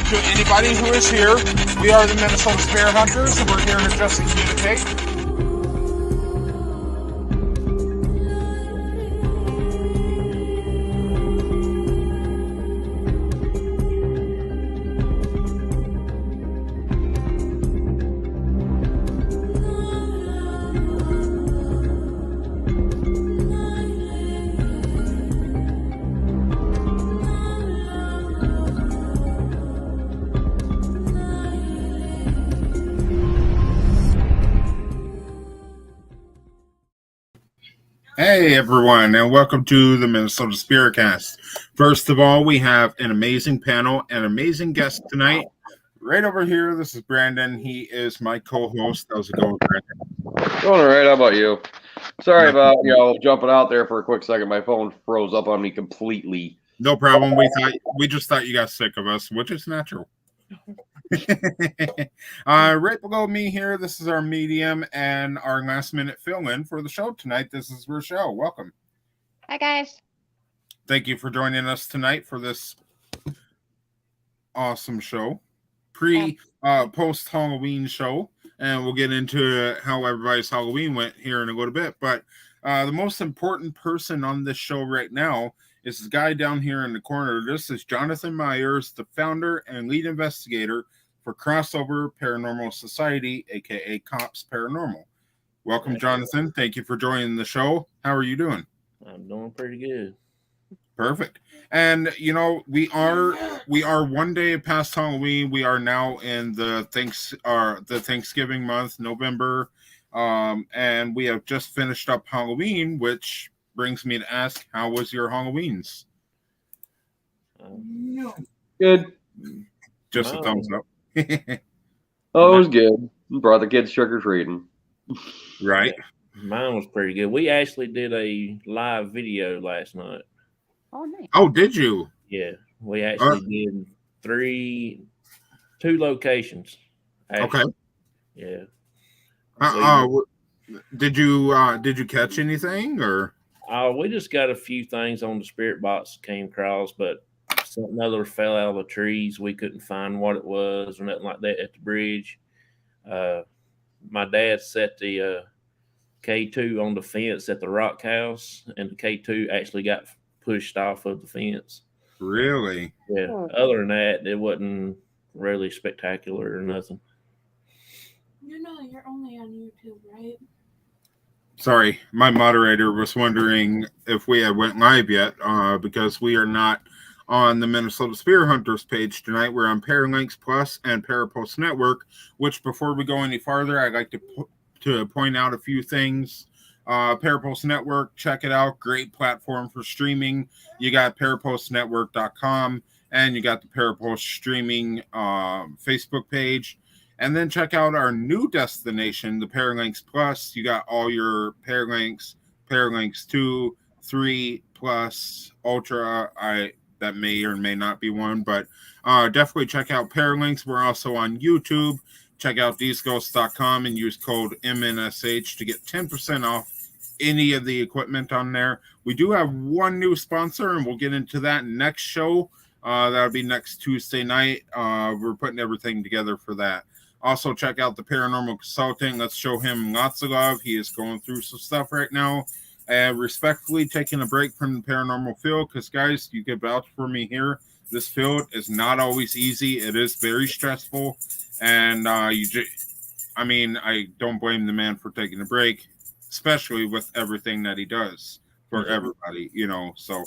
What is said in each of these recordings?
to anybody who is here. We are the Minnesota Spirit Hunters, and we're here to just communicate. Hey everyone, and welcome to the Minnesota SpiritCast. First of all, we have an amazing panel and amazing guest tonight. Right over here, this is Brandon. He is my co-host. How's it going, Brandon? Going all right. How about you? Sorry about jumping out there for a quick second. My phone froze up on me completely. No problem. We just thought you got sick of us, which is natural. Right below me here, this is our medium and our last minute fill-in for the show tonight. This is Rochelle. Welcome. Hi guys. Thank you for joining us tonight for this awesome show, post Halloween show, and we'll get into how everybody's Halloween went here in a little bit. But the most important person on this show right now is this guy down here in the corner. This is Jonathan Myers, the founder and lead investigator for Cross Over Paranormal Society, aka C.O.P.S Paranormal. Welcome, Jonathan. Thank you for joining the show. How are you doing? I'm doing pretty good. Perfect. And you know, we are 1 day past Halloween. We are now in the Thanksgiving month, November, and we have just finished up Halloween, which brings me to ask, how was your Halloweens? Good. Just a thumbs up. Oh, it was good. Brought the kids trick-or-treating. Right. Mine was pretty good. We actually did a live video last night. Oh, nice. Oh, did you? Yeah. We actually did 2 locations. Actually. Okay. Yeah. Did you catch anything, or? We just got a few things on the spirit box that came across, but something other fell out of the trees. We couldn't find what it was or nothing like that at the bridge. My dad set the K2 on the fence at the rock house, and the K2 actually got pushed off of the fence. Really? Yeah. Other than that, it wasn't really spectacular or nothing. You're only on YouTube, right? Sorry, my moderator was wondering if we had went live yet, because we are not on the Minnesota Spirit Hunters page tonight. We're on PARALANX Plus and PARAPOST Network, which before we go any farther, I'd like to point out a few things. PARAPOST Network, check it out. Great platform for streaming. You got parapostnetwork.com, and you got the PARAPOST streaming Facebook page. And then check out our new destination, the PARALANX Plus. You got all your PARALANX, PARALANX 2, 3, Plus, Ultra. That may or may not be one, but definitely check out PARALANX. We're also on YouTube. Check out theseghosts.com and use code MNSH to get 10% off any of the equipment on there. We do have one new sponsor, and we'll get into that next show. That'll be next Tuesday night. We're putting everything together for that. Also, check out the Paranormal Consultant. Let's show him lots of love. He is going through some stuff right now. And respectfully taking a break from the paranormal field, because, guys, you can vouch for me here. This field is not always easy. It is very stressful. And I don't blame the man for taking a break, especially with everything that he does for everybody, So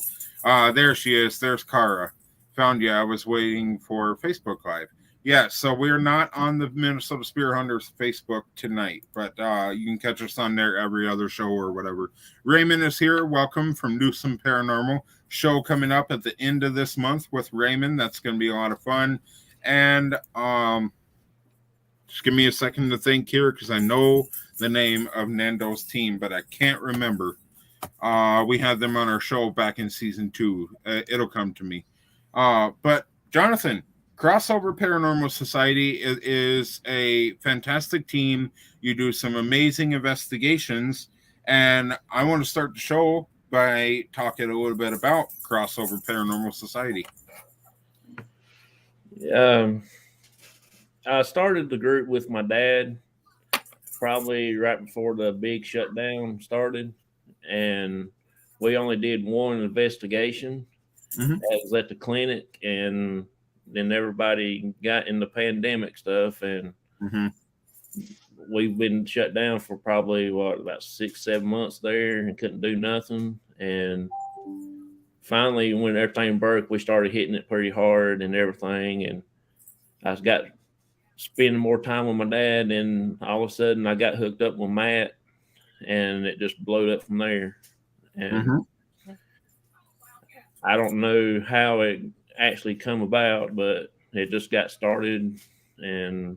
there she is. There's Kara. Found you. I was waiting for Facebook Live. Yeah, so we're not on the Minnesota Spirit Hunters Facebook tonight, but you can catch us on there every other show or whatever. Raymond is here. Welcome from Newsome Paranormal. Show coming up at the end of this month with Raymond. That's going to be a lot of fun. And just give me a second to think here, because I know the name of Nando's team, but I can't remember. We had them on our show back in season 2. It'll come to me. But Jonathan, Cross Over Paranormal Society is a fantastic team. You do some amazing investigations, and I want to start the show by talking a little bit about Cross Over Paranormal Society. I started the group with my dad probably right before the big shutdown started, and we only did one investigation. Mhm. That was at the clinic, and then everybody got in the pandemic stuff, and Mm-hmm. we've been shut down for probably about 6-7 months there and couldn't do nothing. And finally, when everything broke, we started hitting it pretty hard and everything. And I got spending more time with my dad, and all of a sudden I got hooked up with Matt, and it just blew up from there. And Mm-hmm. I don't know how it actually come about, but it just got started, and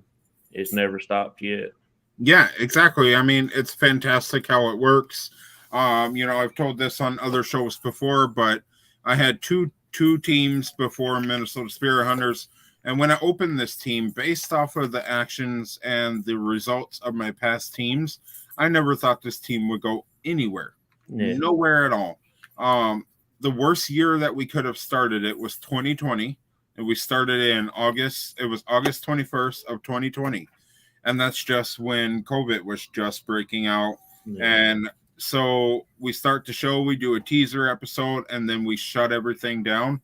it's never stopped yet. Yeah, exactly. I mean, it's fantastic how it works. I've told this on other shows before, but I had two teams before Minnesota Spirit Hunters, and when I opened this team, based off of the actions and the results of my past teams, I never thought this team would go anywhere, nowhere at all. The worst year that we could have started it was 2020, and we started in August. It was August 21st of 2020. And that's just when COVID was just breaking out. Yeah. And so we start the show, we do a teaser episode, and then we shut everything down,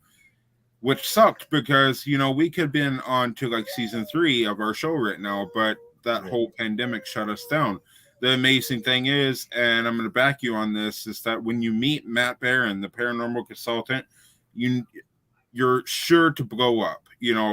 which sucked because, we could have been on to like season 3 of our show right now, but that whole pandemic shut us down. The amazing thing is, and I'm going to back you on this, is that when you meet Matt Barron, the paranormal consultant, you're sure to blow up,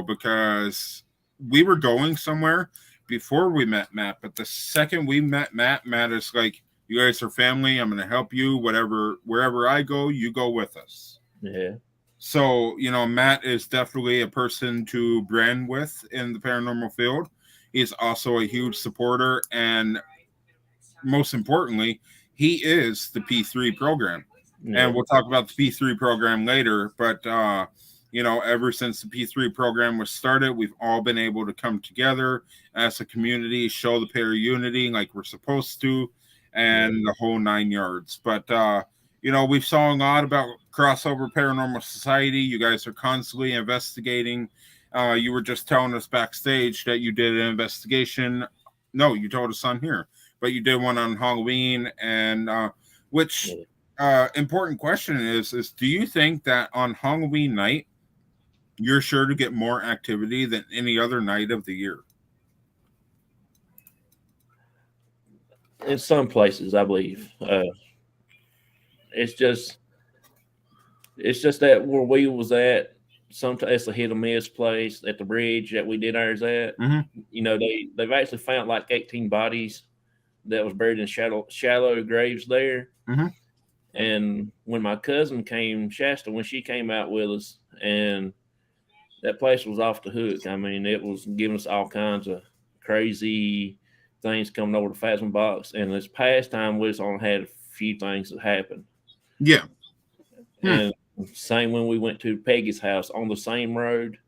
because we were going somewhere before we met Matt, but the second we met Matt is like, you guys are family. I'm going to help you. Wherever I go, you go with us. Yeah. So, Matt is definitely a person to brand with in the paranormal field. He's also a huge supporter, and most importantly, he is the P3 program. Yeah. And we'll talk about the P3 program later, but ever since the P3 program was started, we've all been able to come together as a community, show the pair unity like we're supposed to, and the whole 9 yards. But, we've saw a lot about Cross Over Paranormal Society. You guys are constantly investigating. You were just telling us backstage that you did an investigation. No, you told us on here, but you did one on Halloween, and which important question is do you think that on Halloween night, you're sure to get more activity than any other night of the year? In some places, I believe. It's just that where we was at, sometimes it's a hit or miss place at the bridge that we did ours at. Mm-hmm. They've actually found like 18 bodies that was buried in shallow graves there. Mm-hmm. And when my cousin came, Shasta, when she came out with us, and that place was off the hook. I mean, it was giving us all kinds of crazy things coming over the Phasm box. And this past time, we just only had a few things that happened. Yeah. And same when we went to Peggy's house on the same road.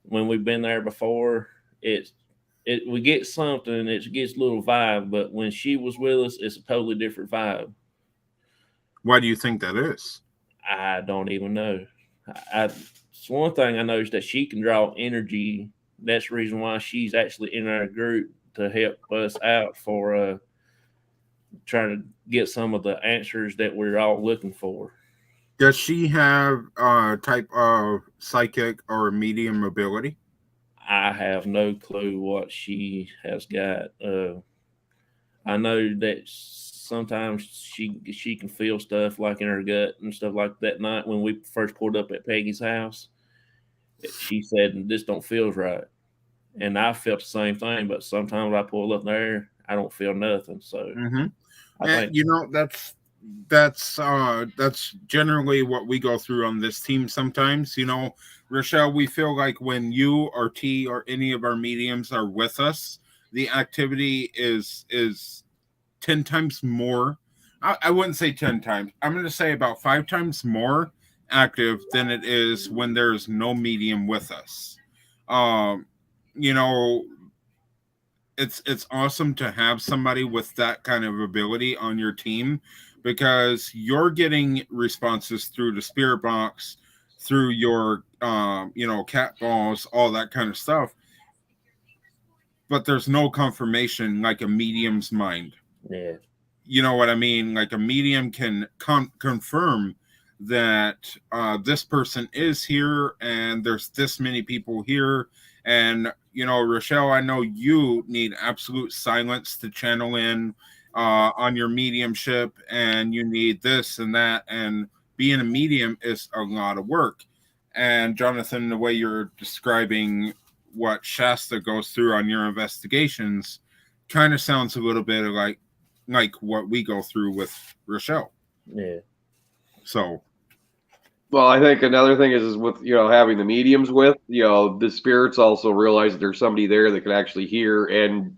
When we've been there before, we get something, it gets a little vibe. But when she was with us, it's a totally different vibe. Why do you think that is? I don't even know. It's one thing I noticed, that she can draw energy. That's the reason why she's actually in our group, to help us out for trying to get some of the answers that we're all looking for. Does she have a type of psychic or medium ability? I have no clue what she has got. I know that sometimes she can feel stuff like in her gut and stuff like that. Night when we first pulled up at Peggy's house, she said, "This don't feel right," and I felt the same thing. But sometimes I pull up there, I don't feel nothing. So, I think that's generally what we go through on this team. Sometimes, Rochelle, we feel like when you or T or any of our mediums are with us, the activity is 10 times more. I wouldn't say 10 times. I'm going to say about 5 times more active than it is when there's no medium with us. It's awesome to have somebody with that kind of ability on your team, because you're getting responses through the spirit box, through your cat balls, all that kind of stuff. But there's no confirmation like a medium's mind. Yeah. You know what I mean? Like a medium can confirm that this person is here and there's this many people here. And, Rochelle, I know you need absolute silence to channel in on your mediumship, and you need this and that. And being a medium is a lot of work. And Jonathan, the way you're describing what Shasta goes through on your investigations kind of sounds a little bit like what we go through with Rochelle. Yeah. So, well, I think another thing is with having the mediums with the spirits also realize that there's somebody there that can actually hear and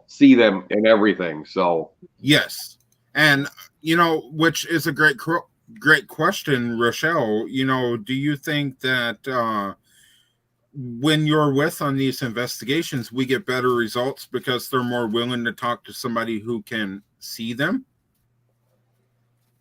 see them and everything. So yes, and which is a great question, Rochelle. Do you think that when you're with on these investigations, we get better results because they're more willing to talk to somebody who can see them?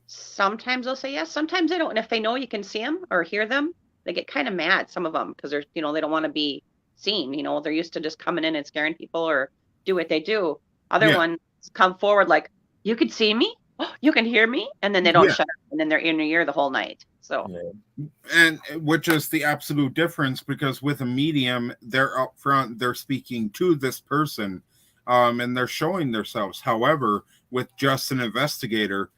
Sometimes they'll say yes. Sometimes they don't. And if they know you can see them or hear them, they get kind of mad, some of them, because they're, they don't want to be seen. They're used to just coming in and scaring people or do what they do. Other ones come forward like, you could see me? Oh, you can hear me? And then they don't shut up. And then they're in your ear the whole night. So, and which is the absolute difference, because with a medium, they're up front, they're speaking to this person, and they're showing themselves. However, with just an investigator,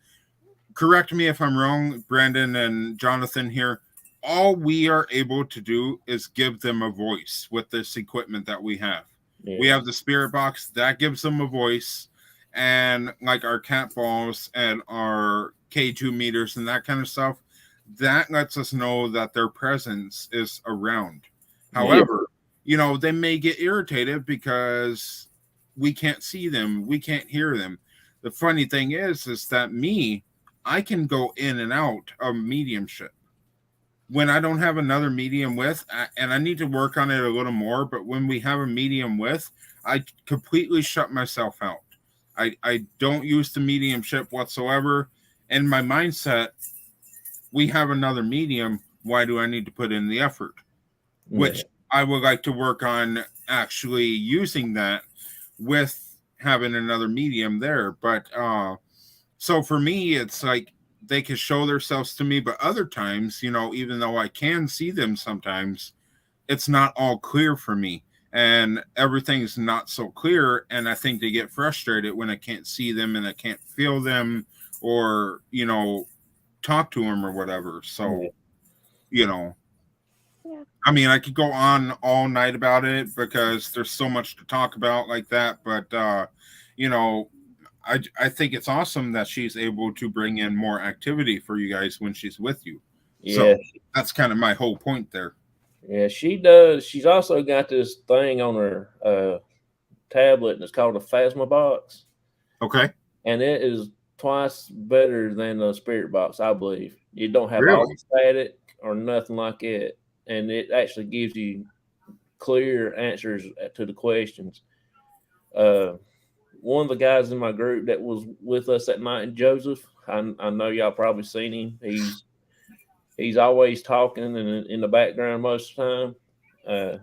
correct me if I'm wrong, Brandon and Jonathan here, all we are able to do is give them a voice with this equipment that we have. Yeah. We have the spirit box that gives them a voice, and like our cat balls and our K2 meters and that kind of stuff, that lets us know that their presence is around. However, they may get irritated because we can't see them, we can't hear them. The funny thing is that I can go in and out of mediumship when I don't have another medium with, and I need to work on it a little more, but when we have a medium with, I completely shut myself out. I don't use the mediumship whatsoever. In my mindset, we have another medium. Why do I need to put in the effort? Yeah. Which I would like to work on actually using that with having another medium there. But so for me, it's like they can show themselves to me, but other times, even though I can see them sometimes, it's not all clear for me. And everything's not so clear. And I think they get frustrated when I can't see them and I can't feel them or, talk to them or whatever. So, I mean, I could go on all night about it because there's so much to talk about like that. But, I think it's awesome that she's able to bring in more activity for you guys when she's with you. Yeah. So that's kind of my whole point there. Yeah, she does. She's also got this thing on her tablet, and it's called a Phasma box. Okay. And it is twice better than the spirit box, I believe. You don't have all the static or nothing like it, and it actually gives you clear answers to the questions. One of the guys in my group that was with us that night, Joseph, I know y'all probably seen him. He's always talking and in the background most of the time.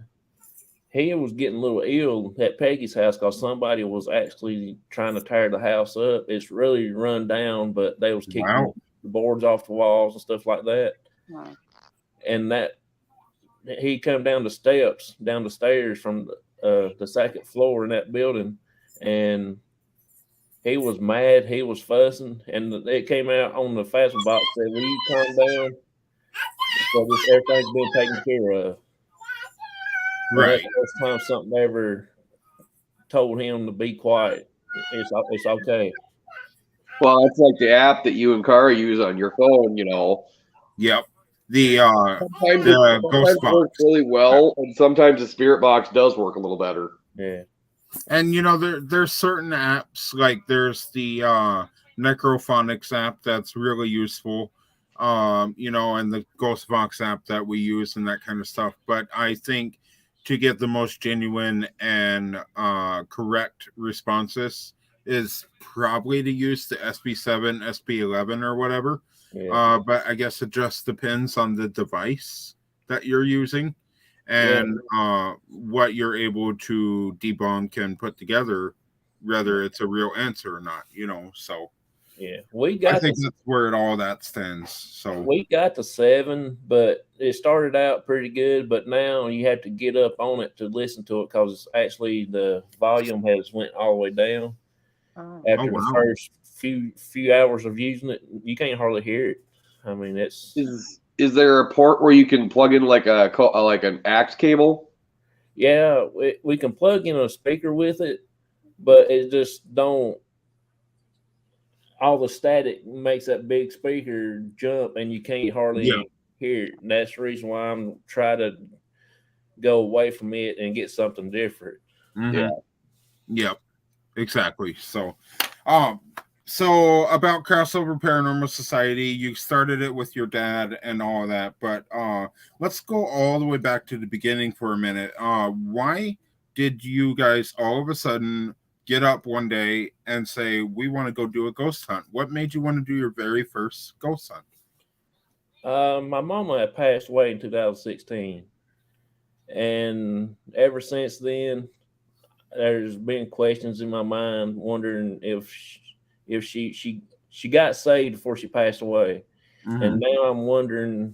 He was getting a little ill at Peggy's house because somebody was actually trying to tear the house up. It's really run down, but they was kicking the boards off the walls and stuff like that. Wow. And that he come down the stairs from the second floor in that building, and he was mad. He was fussing, and it came out on the Phasma box that will you calm down? So everything's been taken care of. Right. That's the first time something ever told him to be quiet. It's okay. Well, it's like the app that you and Cara use on your phone, Yep. The ghost box works really well, and sometimes the spirit box does work a little better. Yeah. And there's certain apps, like there's the Necrophonics app that's really useful. And the Ghost Box app that we use and that kind of stuff. But I think to get the most genuine and correct responses is probably to use the SB7, SB11 or whatever. Yeah. But I guess it just depends on the device that you're using and what you're able to debunk and put together, whether it's a real answer or not, so Yeah, I think that's where all that stands. So we got to 7, but it started out pretty good. But now you have to get up on it to listen to it because actually the volume has went all the way down. After the first few hours of using it, you can't hardly hear it. I mean, it's is there a port where you can plug in like an AX cable? Yeah, we can plug in a speaker with it, but it just don't. All the static makes that big speaker jump, and you can't hardly hear it. And that's the reason why I'm trying to go away from it and get something different. Yep, exactly. So, so about Cross Over Paranormal Society, you started it with your dad and all of that, but let's go all the way back to the beginning for a minute. Why did you guys all of a sudden get up one day and say, we want to go do a ghost hunt? What made you want to do your very first ghost hunt? My mama had passed away in 2016. And ever since then, there's been questions in my mind wondering if she got saved before she passed away. And now I'm wondering,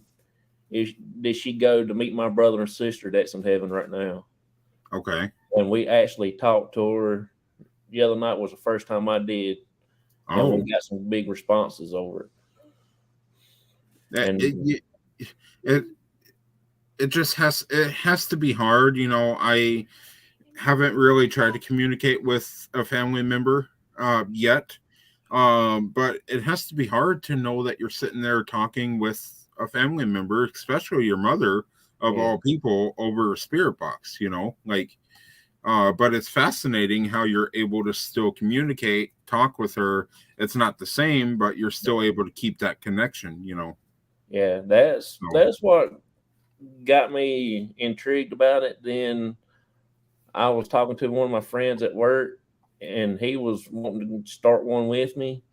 did she go to meet my brother and sister that's in heaven right now? Okay. And we actually talked to her. The other night was the first time I did. And we got some big responses over it. And it just has to be hard. I haven't really tried to communicate with a family member yet. But it has to be hard to know that you're sitting there talking with a family member, especially your mother of all people, over a spirit box, but it's fascinating how you're able to still communicate, talk with her. It's not the same, but you're still able to keep that connection, Yeah, that's what got me intrigued about it. Then I was talking to one of my friends at work, and he was wanting to start one with me.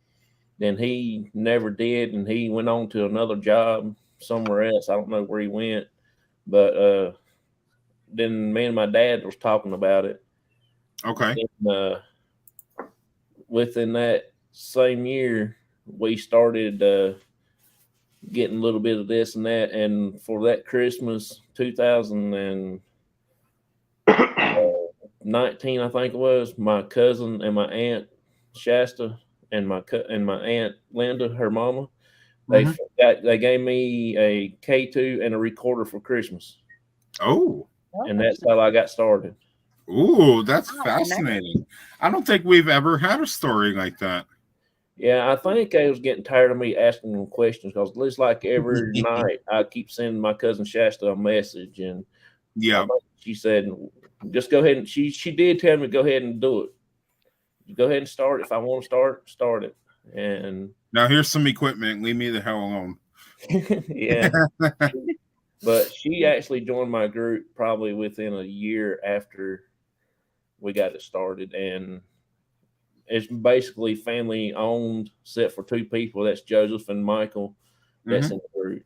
Then he never did, and he went on to another job somewhere else. I don't know where he went, but then me and my dad was talking about it. Okay. And, within that same year, we started getting a little bit of this and that. And for that Christmas, 2019, I think it was, my cousin and my aunt Shasta and my aunt Linda, her mama, they gave me a K2 and a recorder for Christmas. Oh. And that's how I got started. Ooh, that's fascinating. I don't think we've ever had a story like that. Yeah, I think they was getting tired of me asking them questions because it looks like every night I keep sending my cousin Shasta a message, and she said, "Just go ahead." And she did tell me, "Go ahead and do it. Go ahead and start it. If I want to start it." And now here's some equipment. Leave me the hell alone. Yeah. But she actually joined my group probably within a year after we got it started, and it's basically family owned, except for 2 people. That's Joseph and Michael. That's in the group.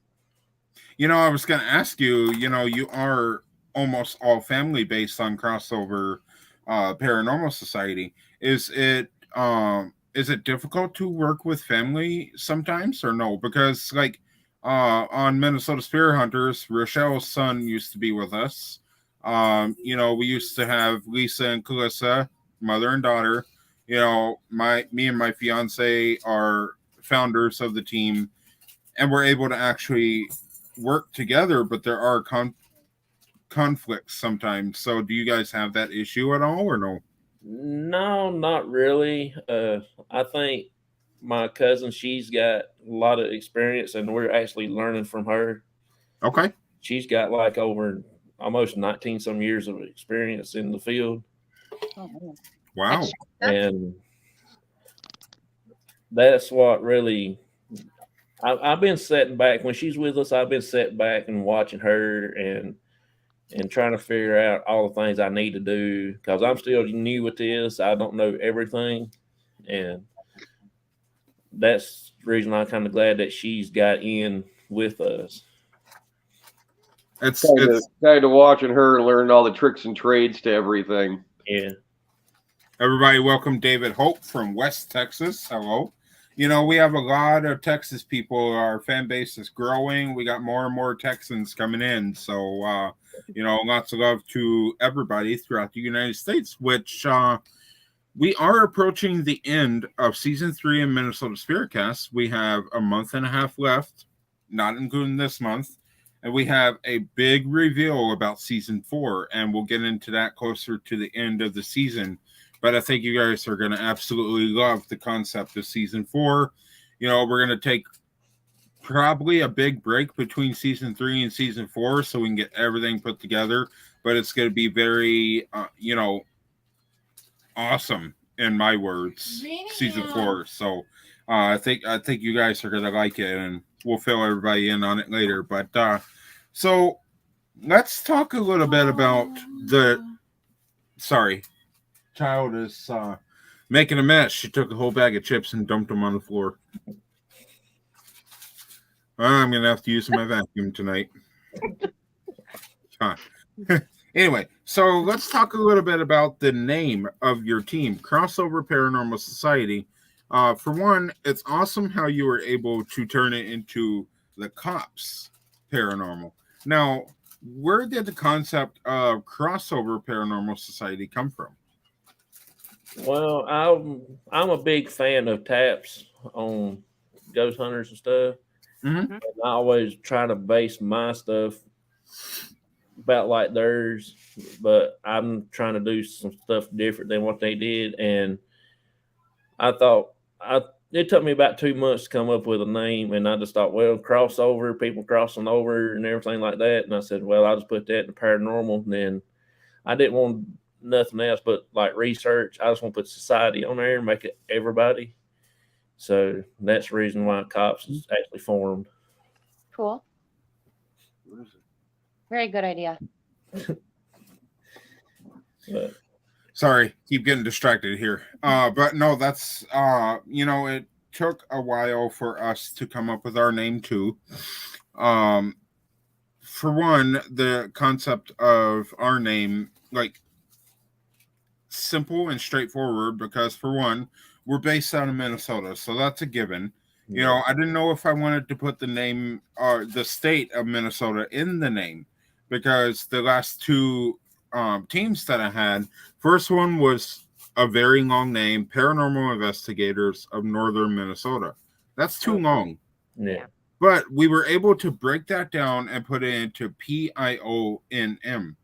I was going to ask you. You are almost all family based on Cross Over Paranormal Society. Is it difficult to work with family sometimes, or no? Because on Minnesota Spirit Hunters, Rochelle's son used to be with us. We used to have Lisa and Calissa, mother and daughter. Me and my fiance are founders of the team, and we're able to actually work together, but there are conflicts sometimes. So do you guys have that issue at all, or no? No, not really. I think my cousin, she's got a lot of experience, and we're actually learning from her. Okay. She's got over almost 19 some years of experience in the field. Wow. And that's what really, I've been sitting back when she's with us. I've been sitting back and watching her and trying to figure out all the things I need to do, because I'm still new with this. I don't know everything. And that's the reason I'm kind of glad that she's got in with us. It's kind of watching her learn all the tricks and trades to everything. Yeah. Everybody, welcome David Hope from West Texas. Hello. You know, we have a lot of Texas people. Our fan base is growing. We got more and more Texans coming in. So, you know, lots of love to everybody throughout the United States, which we are approaching the end of season 3 in Minnesota SpiritCast. We have a month and a half left, not including this month. And we have a big reveal about season 4, and we'll get into that closer to the end of the season. But I think you guys are going to absolutely love the concept of season 4. You know, we're going to take probably a big break between season 3 and season 4 so we can get everything put together. But it's going to be very, you know, awesome in my words, season 4. So I think you guys are going to like it, and we'll fill everybody in on it later. But so let's talk a little bit about sorry. Child is making a mess. She took a whole bag of chips and dumped them on the floor. I'm gonna have to use my vacuum tonight. Anyway, so let's talk a little bit about the name of your team, Cross Over Paranormal Society. For one, it's awesome how you were able to turn it into the C.O.P.S Paranormal. Now, where did the concept of Crossover Paranormal Society come from? Well, I'm a big fan of taps on ghost hunters and stuff. Mm-hmm. And I always try to base my stuff about like theirs, but I'm trying to do some stuff different than what they did. And I thought it took me about 2 months to come up with a name, and I just thought, well, crossover, people crossing over and everything like that. And I said, well, I'll just put that in the paranormal. And then I didn't want nothing else but like research. I just want to put society on there and make it everybody. So that's the reason why C.O.P.S is actually formed. Cool. Very good idea. But sorry, keep getting distracted here. But no, that's you know, it took a while for us to come up with our name too. For one, the concept of our name, like, simple and straightforward, because for one, we're based out of Minnesota, so that's a given. You know, I didn't know if I wanted to put the name or the state of Minnesota in the name, because the last 2 teams that I had, first one was a very long name, Paranormal Investigators of Northern Minnesota. That's too long. yeah. But we were able to break that down and put it into PIONM.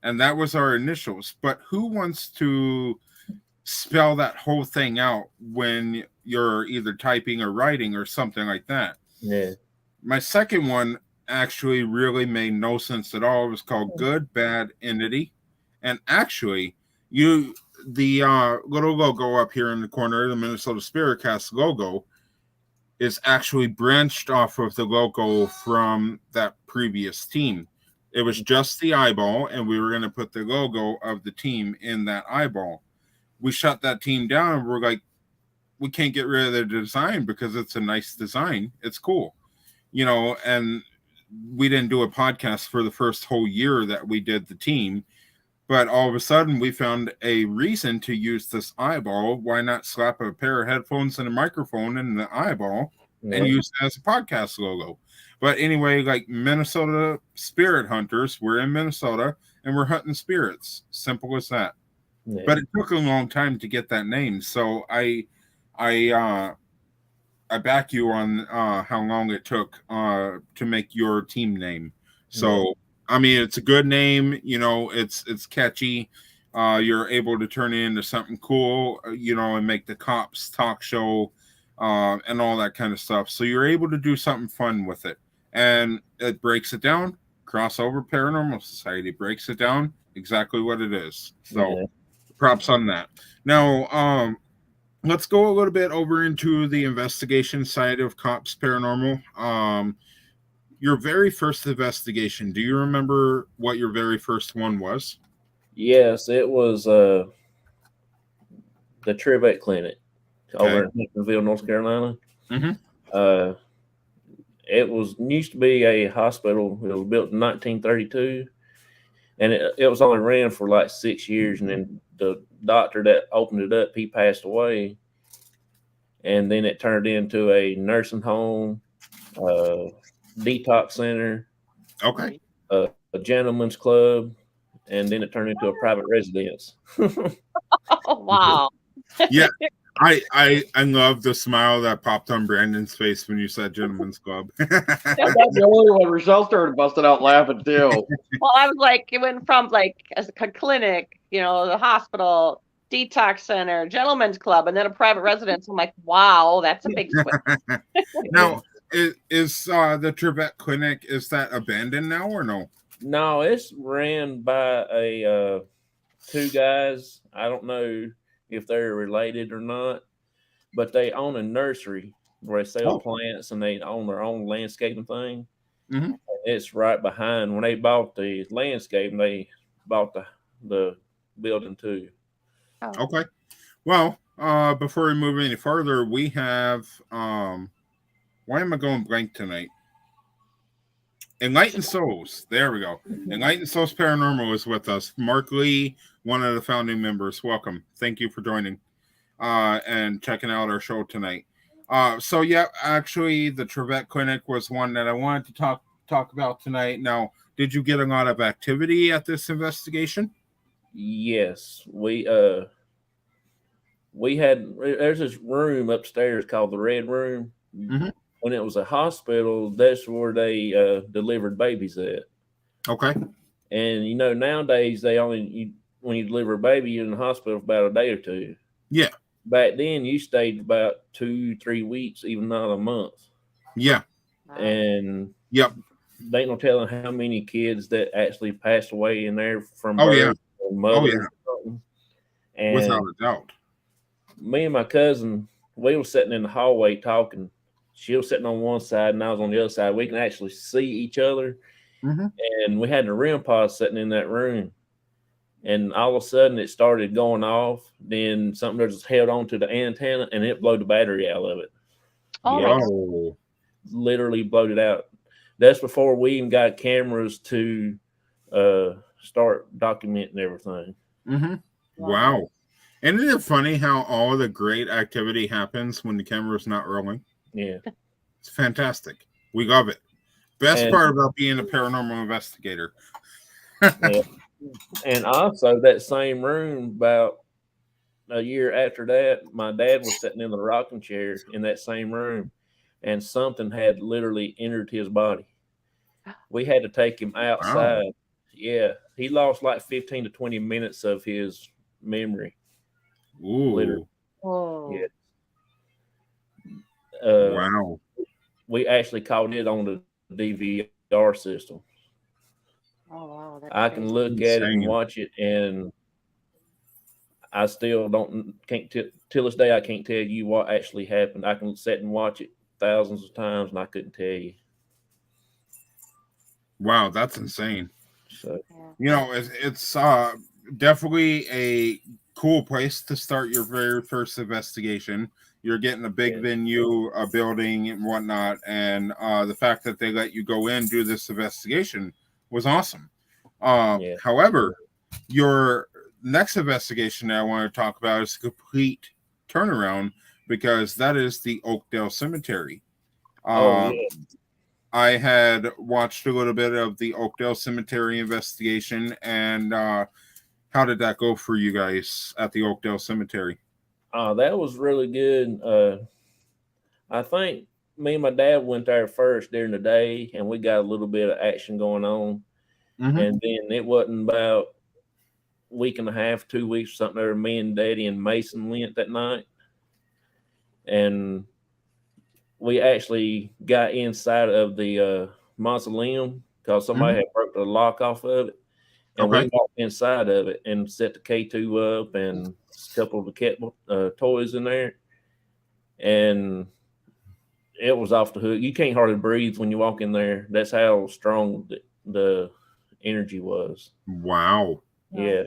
And that was our initials. But who wants to spell that whole thing out when you're either typing or writing or something like that? Yeah. My second one actually really made no sense at all. It was called Good Bad Entity. And actually, the little logo up here in the corner, the Minnesota SpiritCast logo, is actually branched off of the logo from that previous team. It was just the eyeball, and we were going to put the logo of the team in that eyeball. We shut that team down, and we're like, we can't get rid of the design because it's a nice design. It's cool. You know, and we didn't do a podcast for the first whole year that we did the team. But all of a sudden, we found a reason to use this eyeball. Why not slap a pair of headphones and a microphone in the eyeball and use it as a podcast logo? But anyway, like Minnesota Spirit Hunters, we're in Minnesota and we're hunting spirits. Simple as that. Yeah. But it took a long time to get that name. So I back you on how long it took to make your team name. So, I mean, it's a good name. You know, it's catchy. You're able to turn it into something cool, you know, and make the C.O.P.S talk show and all that kind of stuff. So you're able to do something fun with it. And it breaks it down. Crossover Paranormal Society breaks it down exactly what it is. So props on that. Now, let's go a little bit over into the investigation side of C.O.P.S Paranormal. Your very first investigation, do you remember what your very first one was? Yes, it was the Trivet Clinic over in Hickoryville, North Carolina. Mm-hmm. It was used to be a hospital. It was built in 1932, and it was only ran for like 6 years. And then the doctor that opened it up, he passed away, and then it turned into a nursing home, detox center, Okay. a gentleman's club, and then it turned into a private residence. Oh, wow. Yeah. I love the smile that popped on Brandon's face when you said Gentleman's Club. I'm not the only one. Rochelle started busting out laughing too. Well, I was like, it went from like as a clinic, the hospital, detox center, gentleman's club, and then a private residence. I'm like, wow, that's a big switch. Now, is the Trevette Clinic, is that abandoned now or no? No, it's ran by a two guys. I don't know if they're related or not, but they own a nursery where they sell plants and they own their own landscaping thing. Mm-hmm. It's right behind. When they bought the landscape, they bought the building too. Oh. Okay. Well, before we move any further, we have why am I going blank tonight? Enlightened Souls. There we go. Enlightened Souls Paranormal is with us. Mark Lee, one of the founding members. Welcome. Thank you for joining and checking out our show tonight. So yeah, actually the Trevette Clinic was one that I wanted to talk about tonight. Now, did you get a lot of activity at this investigation? Yes, we had, there's this room upstairs called the Red Room. Mm-hmm. When it was a hospital, that's where they delivered babies at. Okay. And nowadays they only when you deliver a baby, you're in the hospital for about a day or two. Yeah. Back then, you stayed about 2-3 weeks, even not a month. Yeah. And yep, they ain't no telling how many kids that actually passed away in there from birth or mothers. Or something. And without a doubt. Me and my cousin, we were sitting in the hallway talking. She was sitting on one side and I was on the other side. We can actually see each other. Mm-hmm. And we had the REM pod sitting in that room. And all of a sudden it started going off. Then something just held on to the antenna and it blew the battery out of it. Oh, literally blowed it out. That's before we even got cameras to start documenting everything. Mm-hmm. Wow. Isn't it funny how all the great activity happens when the camera's not rolling? Yeah. It's fantastic. We love it. Best part about being a paranormal investigator. Yeah. And also that same room, about a year after that, my dad was sitting in the rocking chair in that same room and something had literally entered his body. We had to take him outside. Wow. Yeah. He lost like 15 to 20 minutes of his memory. Ooh. Literally. Oh. Yeah. Wow. We actually caught it on the DVR system. Oh, wow. I can look at it and watch it, and I still can't till this day, I can't tell you what actually happened. I can sit and watch it thousands of times, and I couldn't tell you. Wow, that's insane. So, it's definitely a cool place to start your very first investigation. You're getting a big venue, a building, and whatnot, and the fact that they let you go in do this investigation was awesome. However, your next investigation that I want to talk about is a complete turnaround because that is the Oakdale Cemetery. I had watched a little bit of the Oakdale Cemetery investigation, and how did that go for you guys at the Oakdale Cemetery? That was really good. I think me and my dad went there first during the day, and we got a little bit of action going on. Mm-hmm. And then it wasn't about a week and a half, 2 weeks, something there. Me and Daddy and Mason went that night. And we actually got inside of the mausoleum because somebody had broke the lock off of it. And we walked inside of it and set the K2 up and a couple of the cat toys in there. And it was off the hook. You can't hardly breathe when you walk in there. That's how strong the energy was. Wow. Yeah.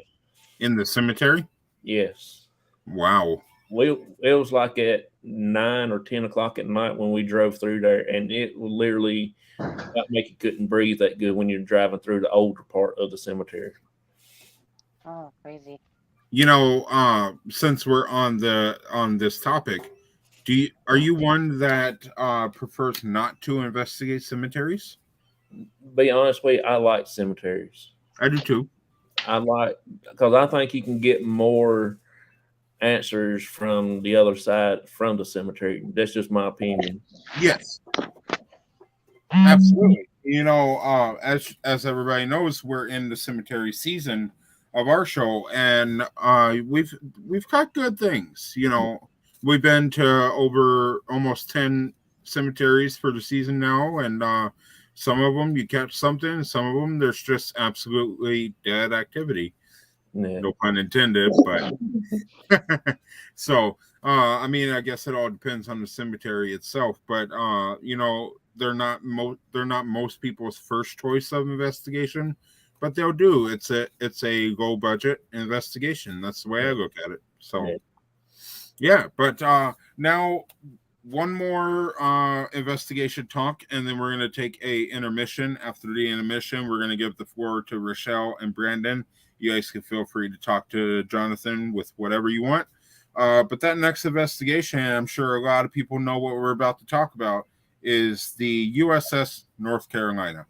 In the cemetery? Yes. Wow. it was like at 9 or 10 o'clock at night when we drove through there, and it would literally about make you couldn't breathe that good when you're driving through the older part of the cemetery. Oh, crazy. Since we're on this topic, are you one that prefers not to investigate cemeteries? Be honest with you, I like cemeteries. I do too. Because I think you can get more answers from the other side from the cemetery. That's just my opinion. Yes, absolutely. As everybody knows, we're in the cemetery season of our show, and we've got good things. We've been to over almost 10 cemeteries for the season now, and some of them you catch something, some of them there's just absolutely dead activity. Yeah. No pun intended, but so I guess it all depends on the cemetery itself, but they're not most people's first choice of investigation, but they'll do. It's a low budget investigation. That's the way I look at it. So yeah, but now one more investigation talk, and then we're going to take a intermission. After the intermission, we're going to give the floor to Rochelle and Brandon. You guys can feel free to talk to Jonathan with whatever you want. But that next investigation, I'm sure a lot of people know what we're about to talk about, is the USS North Carolina.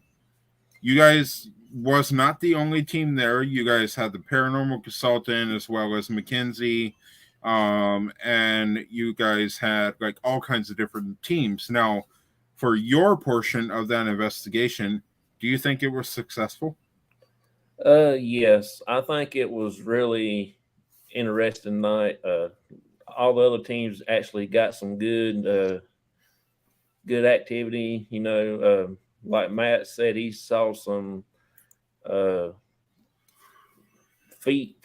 You guys was not the only team there. You guys had the paranormal consultant as well as McKinsey. And you guys had like all kinds of different teams. Now, for your portion of that investigation, do you think it was successful? Yes, I think it was really interesting night. All the other teams actually got some good activity. Like Matt said, he saw some feet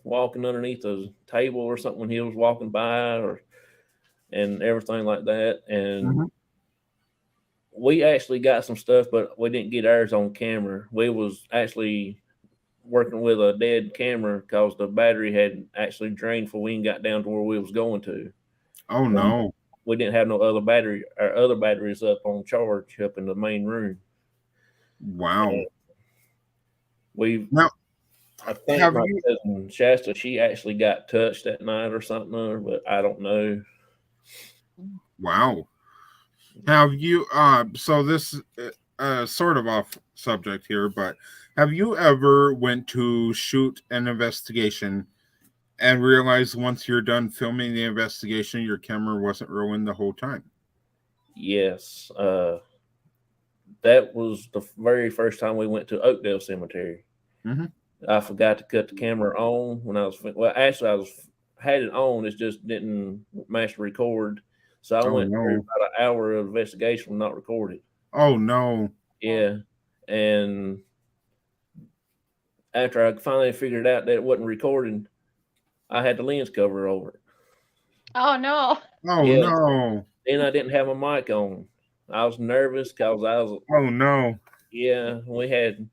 walking underneath a table or something when he was walking by, and everything like that. And we actually got some stuff, but we didn't get ours on camera. We was actually working with a dead camera because the battery had actually drained before we even got down to where we was going to. Oh no. We didn't have no other battery. Our other batteries up on charge up in the main room. Wow. I think my cousin Shasta, she actually got touched that night or something, but I don't know. Wow. Have you so this sort of off subject here, but have you ever went to shoot an investigation and realized once you're done filming the investigation your camera wasn't rolling the whole time? Yes. That was the very first time we went to Oakdale Cemetery. I forgot to cut the camera on when I was had it on, it just didn't master record. So I went through about an hour of investigation not recorded. Oh no. Yeah. And after I finally figured out that it wasn't recording, I had the lens cover over it. Oh no. Oh no. And I didn't have my mic on. I was nervous because I was. Oh no. Yeah, we had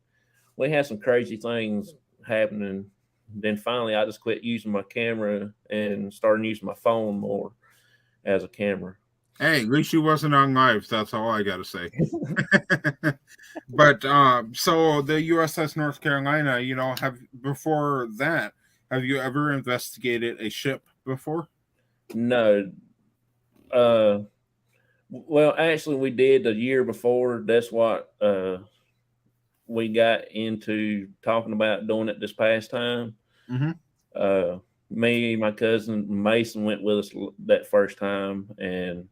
some crazy things happening. Then finally, I just quit using my camera and started using my phone more as a camera. Hey, at least you wasn't on live. That's all I got to say. But so the USS North Carolina, before that, have you ever investigated a ship before? No. Well, actually, we did the year before. That's what we got into talking about doing it this past time. Me, my cousin Mason went with us that first time, and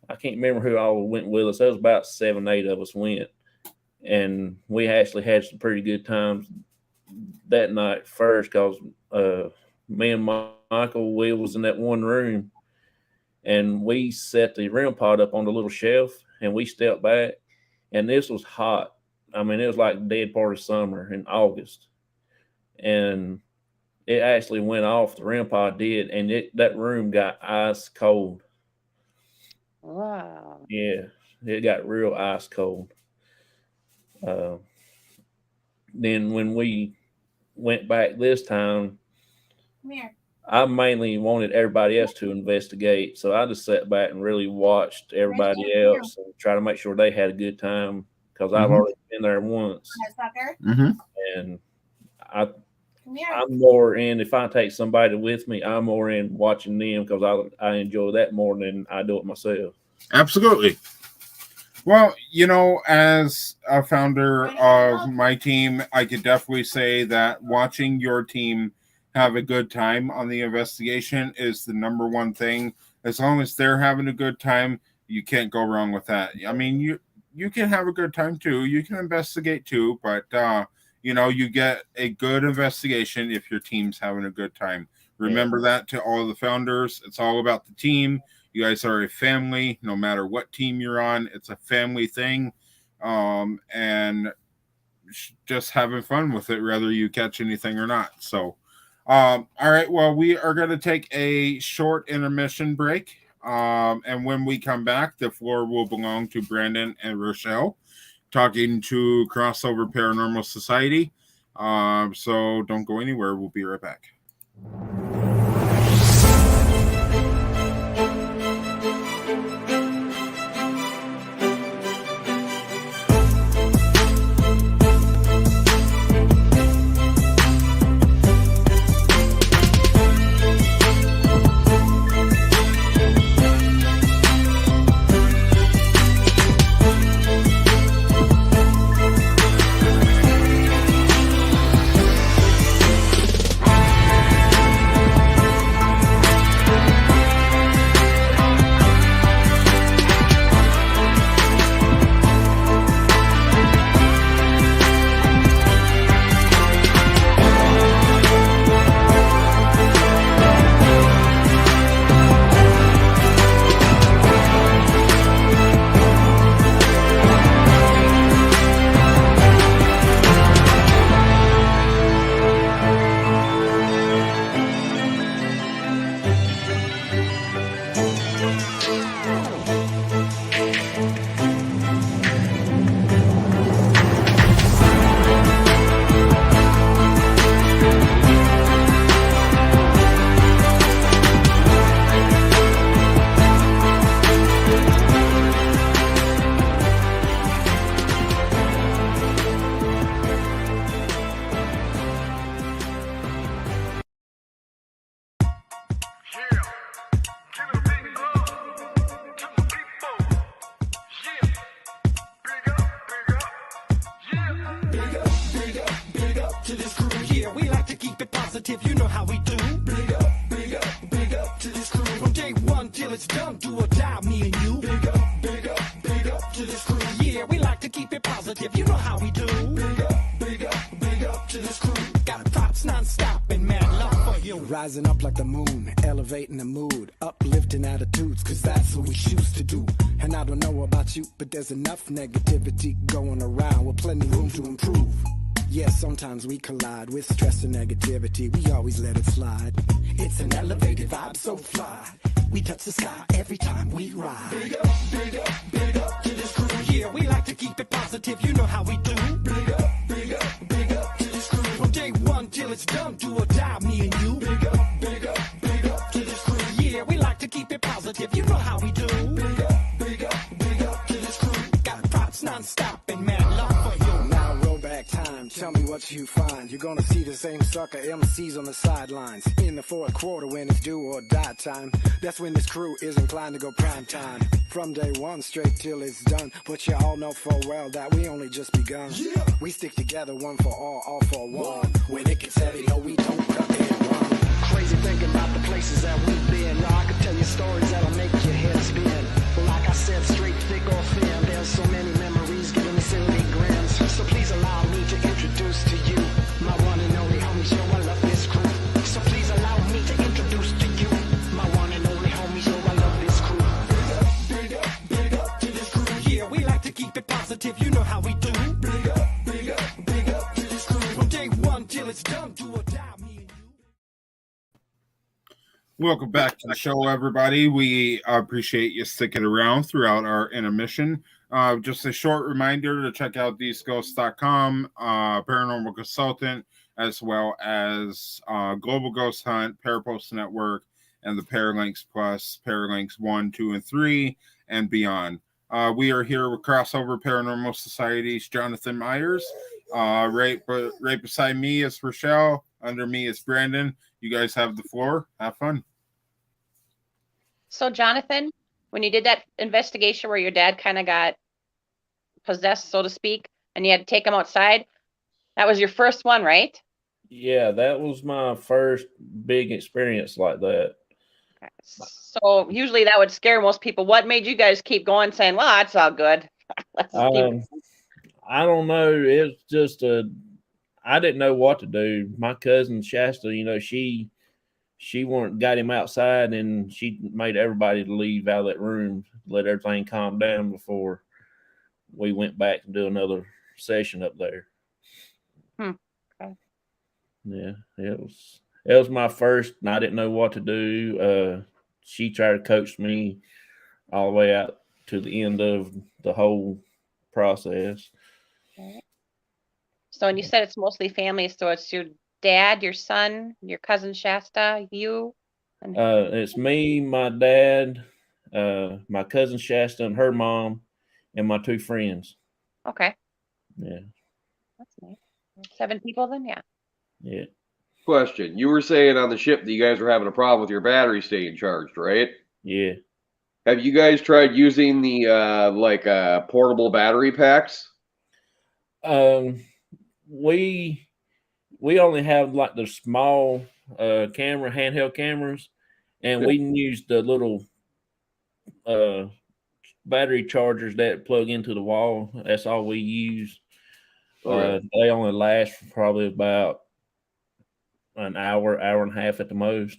I can't remember who all went with us. There was about 7, 8 of us went, and we actually had some pretty good times that night first because me and Michael, we was in that one room, and we set the REM pod up on the little shelf, and we stepped back, and this was hot. I mean, it was like the dead part of summer in August, and it actually went off. The REM pod did, and that room got ice cold. Wow. Yeah, it got real ice cold. Then when we went back this time, Come here. I mainly wanted everybody else to investigate, so I just sat back and really watched everybody else and try to make sure they had a good time because I've already been there once, and I'm more in. If I take somebody with me, I'm more in watching them because I enjoy that more than I do it myself. Absolutely. Well, as a founder of my team, I could definitely say that watching your team have a good time on the investigation is the number one thing. As long as they're having a good time, you can't go wrong with that. I mean, you can have a good time too. You can investigate too, but you get a good investigation if your team's having a good time. Remember that to all the founders. It's all about the team. You guys are a family, no matter what team you're on. It's a family thing, and just having fun with it, whether you catch anything or not. So, all right. Well, we are going to take a short intermission break, and when we come back, the floor will belong to Brandon and Rochelle, talking to Cross Over Paranormal Society. So don't go anywhere. We'll be right back. Rising up like the moon, elevating the mood, uplifting attitudes, cause that's what we choose to do. And I don't know about you, but there's enough negativity going around with plenty room to improve. Yeah, sometimes we collide with stress and negativity, we always let it slide. It's an elevated vibe, so fly. We touch the sky every time we ride. Big up, big up, big up to this crew. Yeah, we like to keep it positive, you know how we do. Big up, big up, big up to this crew. From day one till it's done, do or die, me and you. Big up, big up, big up to this crew. Yeah, we like to keep it positive, you know how we do. Big up, big up, big up to this crew. Got props non-stop and mad love for you. Now roll back time, tell me what you find. You're gonna see the same sucker MCs on the sidelines. In the fourth quarter when it's do or die time. That's when this crew is inclined to go prime time. From day one straight till it's done. But you all know full well that we only just begun. Yeah. We stick together, one for all for one. When it gets heavy, no, we don't cut and run. Crazy thinking about the places that we've been. Now I could tell you stories that'll make your head spin. But like I said, straight, thick, or thin, there's so many memories giving me silly grins. So please allow me to introduce to you my one and only homies, yo, I love this crew. So please allow me to introduce to you my one and only homies, yo, I love this crew. Big up, big up to this crew. Yeah, we like to keep it positive, you know how we do. Big up, big up, big up to this crew. From day one till it's done, do or die, me and you. Welcome back to the show, everybody. We appreciate you sticking around throughout our intermission. Just a short reminder to check out theseghosts.com, Paranormal Consultant, as well as Global Ghost Hunt, PARAPOST Network, and the PARALANX Plus, PARALANX 1, 2, and 3, and beyond. We are here with Cross Over Paranormal Society's Jonathan Myers. Right beside me is Rochelle. Under me is Brandon. You guys have the floor. Have fun. So, Jonathan, when you did that investigation where your dad kind of got possessed, so to speak, and you had to take him outside, that was your first one, right? Yeah, that was my first big experience like that. Okay. So usually that would scare most people. What made you guys keep going, saying, well, that's all good? Let's keep I don't know. It's just I didn't know what to do. My cousin Shasta, she got him outside, and she made everybody leave out of that room, let everything calm down before we went back and do another session up there. Okay. Yeah, it was my first, and I didn't know what to do. She tried to coach me all the way out to the end of the whole process. Okay. So, and you said it's mostly family, so it's your dad, your son, your cousin Shasta, you? And It's me, my dad, my cousin Shasta and her mom, and my two friends. okay. Yeah. That's nice. 7 people then? Yeah. Yeah. Question. You were saying on the ship that you guys were having a problem with your battery staying charged, right? Yeah. Have you guys tried using the portable battery packs? We only have like the small handheld cameras, and we use the little battery chargers that plug into the wall. That's all we use. Okay. They only last for probably about an hour and a half at the most.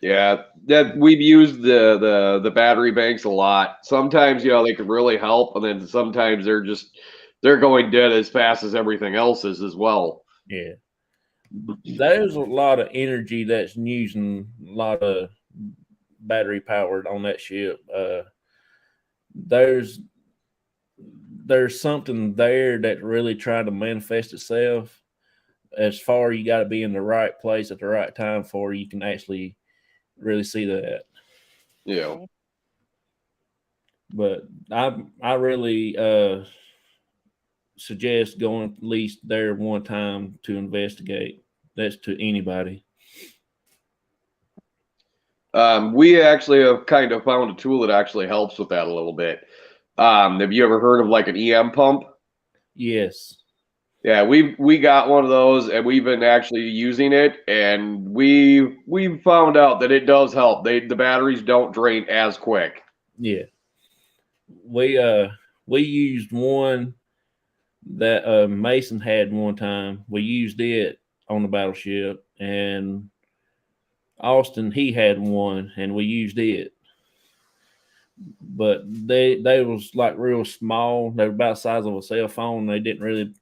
Yeah, that we've used the battery banks a lot. Sometimes, they can really help, and then sometimes they're going dead as fast as everything else is as well. Yeah. There's a lot of energy that's using a lot of battery powered on that ship. There's something there that really trying to manifest itself. As far you got to be in the right place at the right time for you can actually really see that. Yeah. But I really suggest going at least there one time to investigate. That's to anybody. We actually have kind of found a tool that actually helps with that a little bit. Have you ever heard of like an EM pump? Yes. Yeah, we got one of those, and we've been actually using it, and we found out that it does help. The batteries don't drain as quick. Yeah. We used one that Mason had one time. We used it on the battleship, and Austin, he had one, and we used it. But they was like real small. They were about the size of a cell phone. They didn't really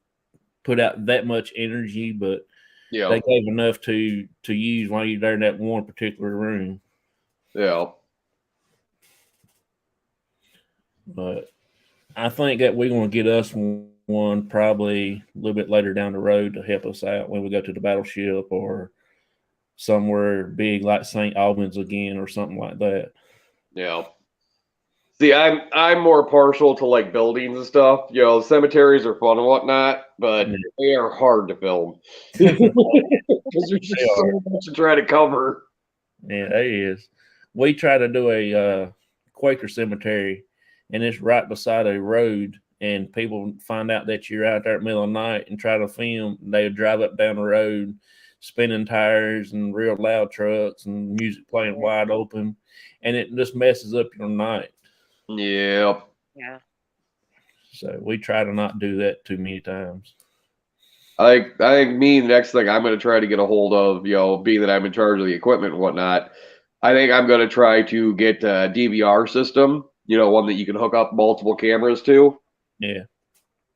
put out that much energy, but they gave enough to use while you're there in that one particular room. Yeah. But I think that we're going to get us one probably a little bit later down the road to help us out when we go to the battleship or somewhere big like St. Albans again or something like that. Yeah. See, I'm more partial to like buildings and stuff. Cemeteries are fun and whatnot, but they are hard to film because there's just so much to try to cover. Yeah, it is. We try to do a Quaker cemetery, and it's right beside a road, and people find out that you're out there at the middle of the night and try to film. They drive up down the road, spinning tires and real loud trucks and music playing wide open, and it just messes up your night. Yep. Yeah. So we try to not do that too many times. I think the next thing I'm going to try to get a hold of, being that I'm in charge of the equipment and whatnot, I think I'm going to try to get a DVR system, one that you can hook up multiple cameras to. Yeah.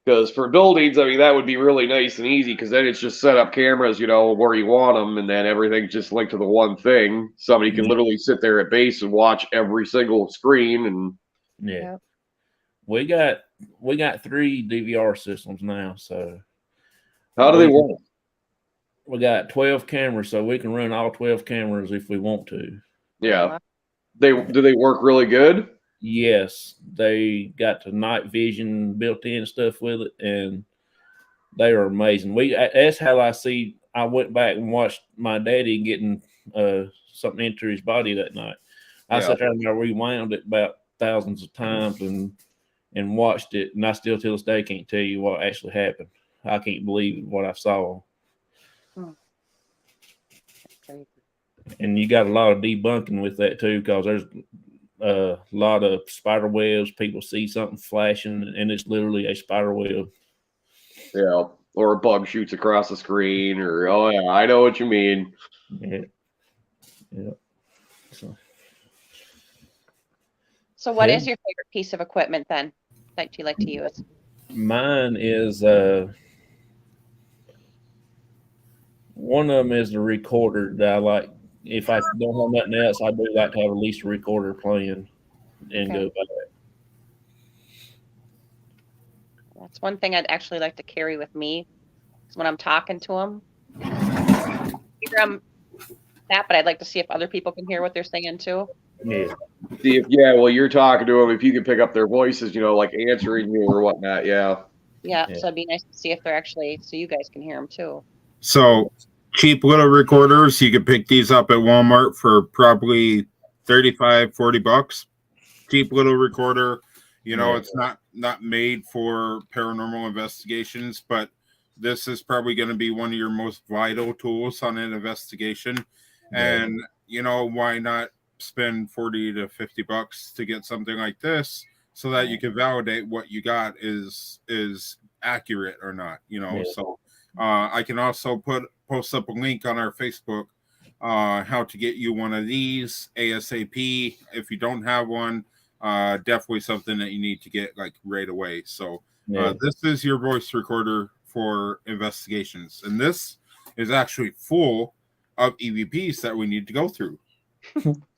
Because for buildings, that would be really nice and easy because then it's just set up cameras, where you want them, and then everything's just linked to the one thing. Somebody can literally sit there at base and watch every single screen. And yeah. We got 3 DVR systems now, so How do they work? we got 12 cameras, so we can run all 12 cameras if we want to. Yeah. Do they work really good? Yes, they got the night vision built in stuff with it, and they are amazing. That's how I went back and watched my daddy getting something into his body that night. I sat there and I rewound it about thousands of times and watched it, and I still to this day can't tell you what actually happened. I can't believe what I saw. And you got a lot of debunking with that too, because there's a lot of spider webs. People see something flashing, and it's literally a spider web. Yeah, or a bug shoots across the screen, or I know what you mean. Yeah. So what is your favorite piece of equipment then that you like to use? Mine is one of them is the recorder that I like. If I don't have nothing else, I do like to have at least a recorder playing and go back. That's one thing I'd actually like to carry with me, is when I'm talking to them. Hear them that, but I'd like to see if other people can hear what they're saying too. Yeah. See if you're talking to them, if you can pick up their voices, like answering you or whatnot. Yeah. So it'd be nice to see if they're actually, so you guys can hear them too. So cheap little recorders, you can pick these up at Walmart for probably $35-$40. Cheap little recorder. It's not made for paranormal investigations, but this is probably going to be one of your most vital tools on an investigation. And why not spend $40 to $50 to get something like this, so that you can validate what you got is accurate or not. So I can also post up a link on our Facebook how to get you one of these ASAP. If you don't have one, definitely something that you need to get like right away. So this is your voice recorder for investigations, and this is actually full of EVPs that we need to go through.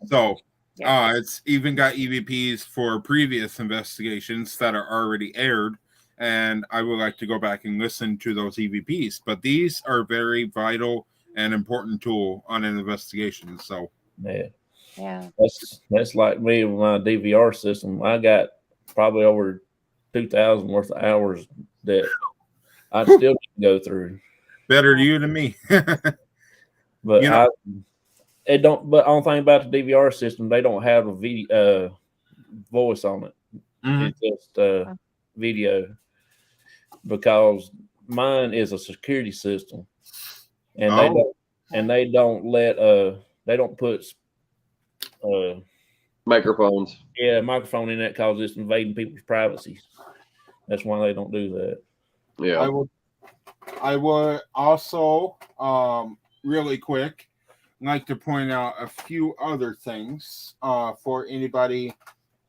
So it's even got EVPs for previous investigations that are already aired, and I would like to go back and listen to those EVPs. But these are very vital and important tool on an investigation. So that's like me with my DVR system. I got probably over 2,000 worth of hours that I still need to go through. Better you than me. But it don't. But only thing about the DVR system, they don't have a video voice on it. Mm-hmm. It's just video, because mine is a security system, and they don't let they don't put microphones. Yeah, microphone in that, because it's invading people's privacy. That's why they don't do that. Yeah, I would also really quick like to point out a few other things for anybody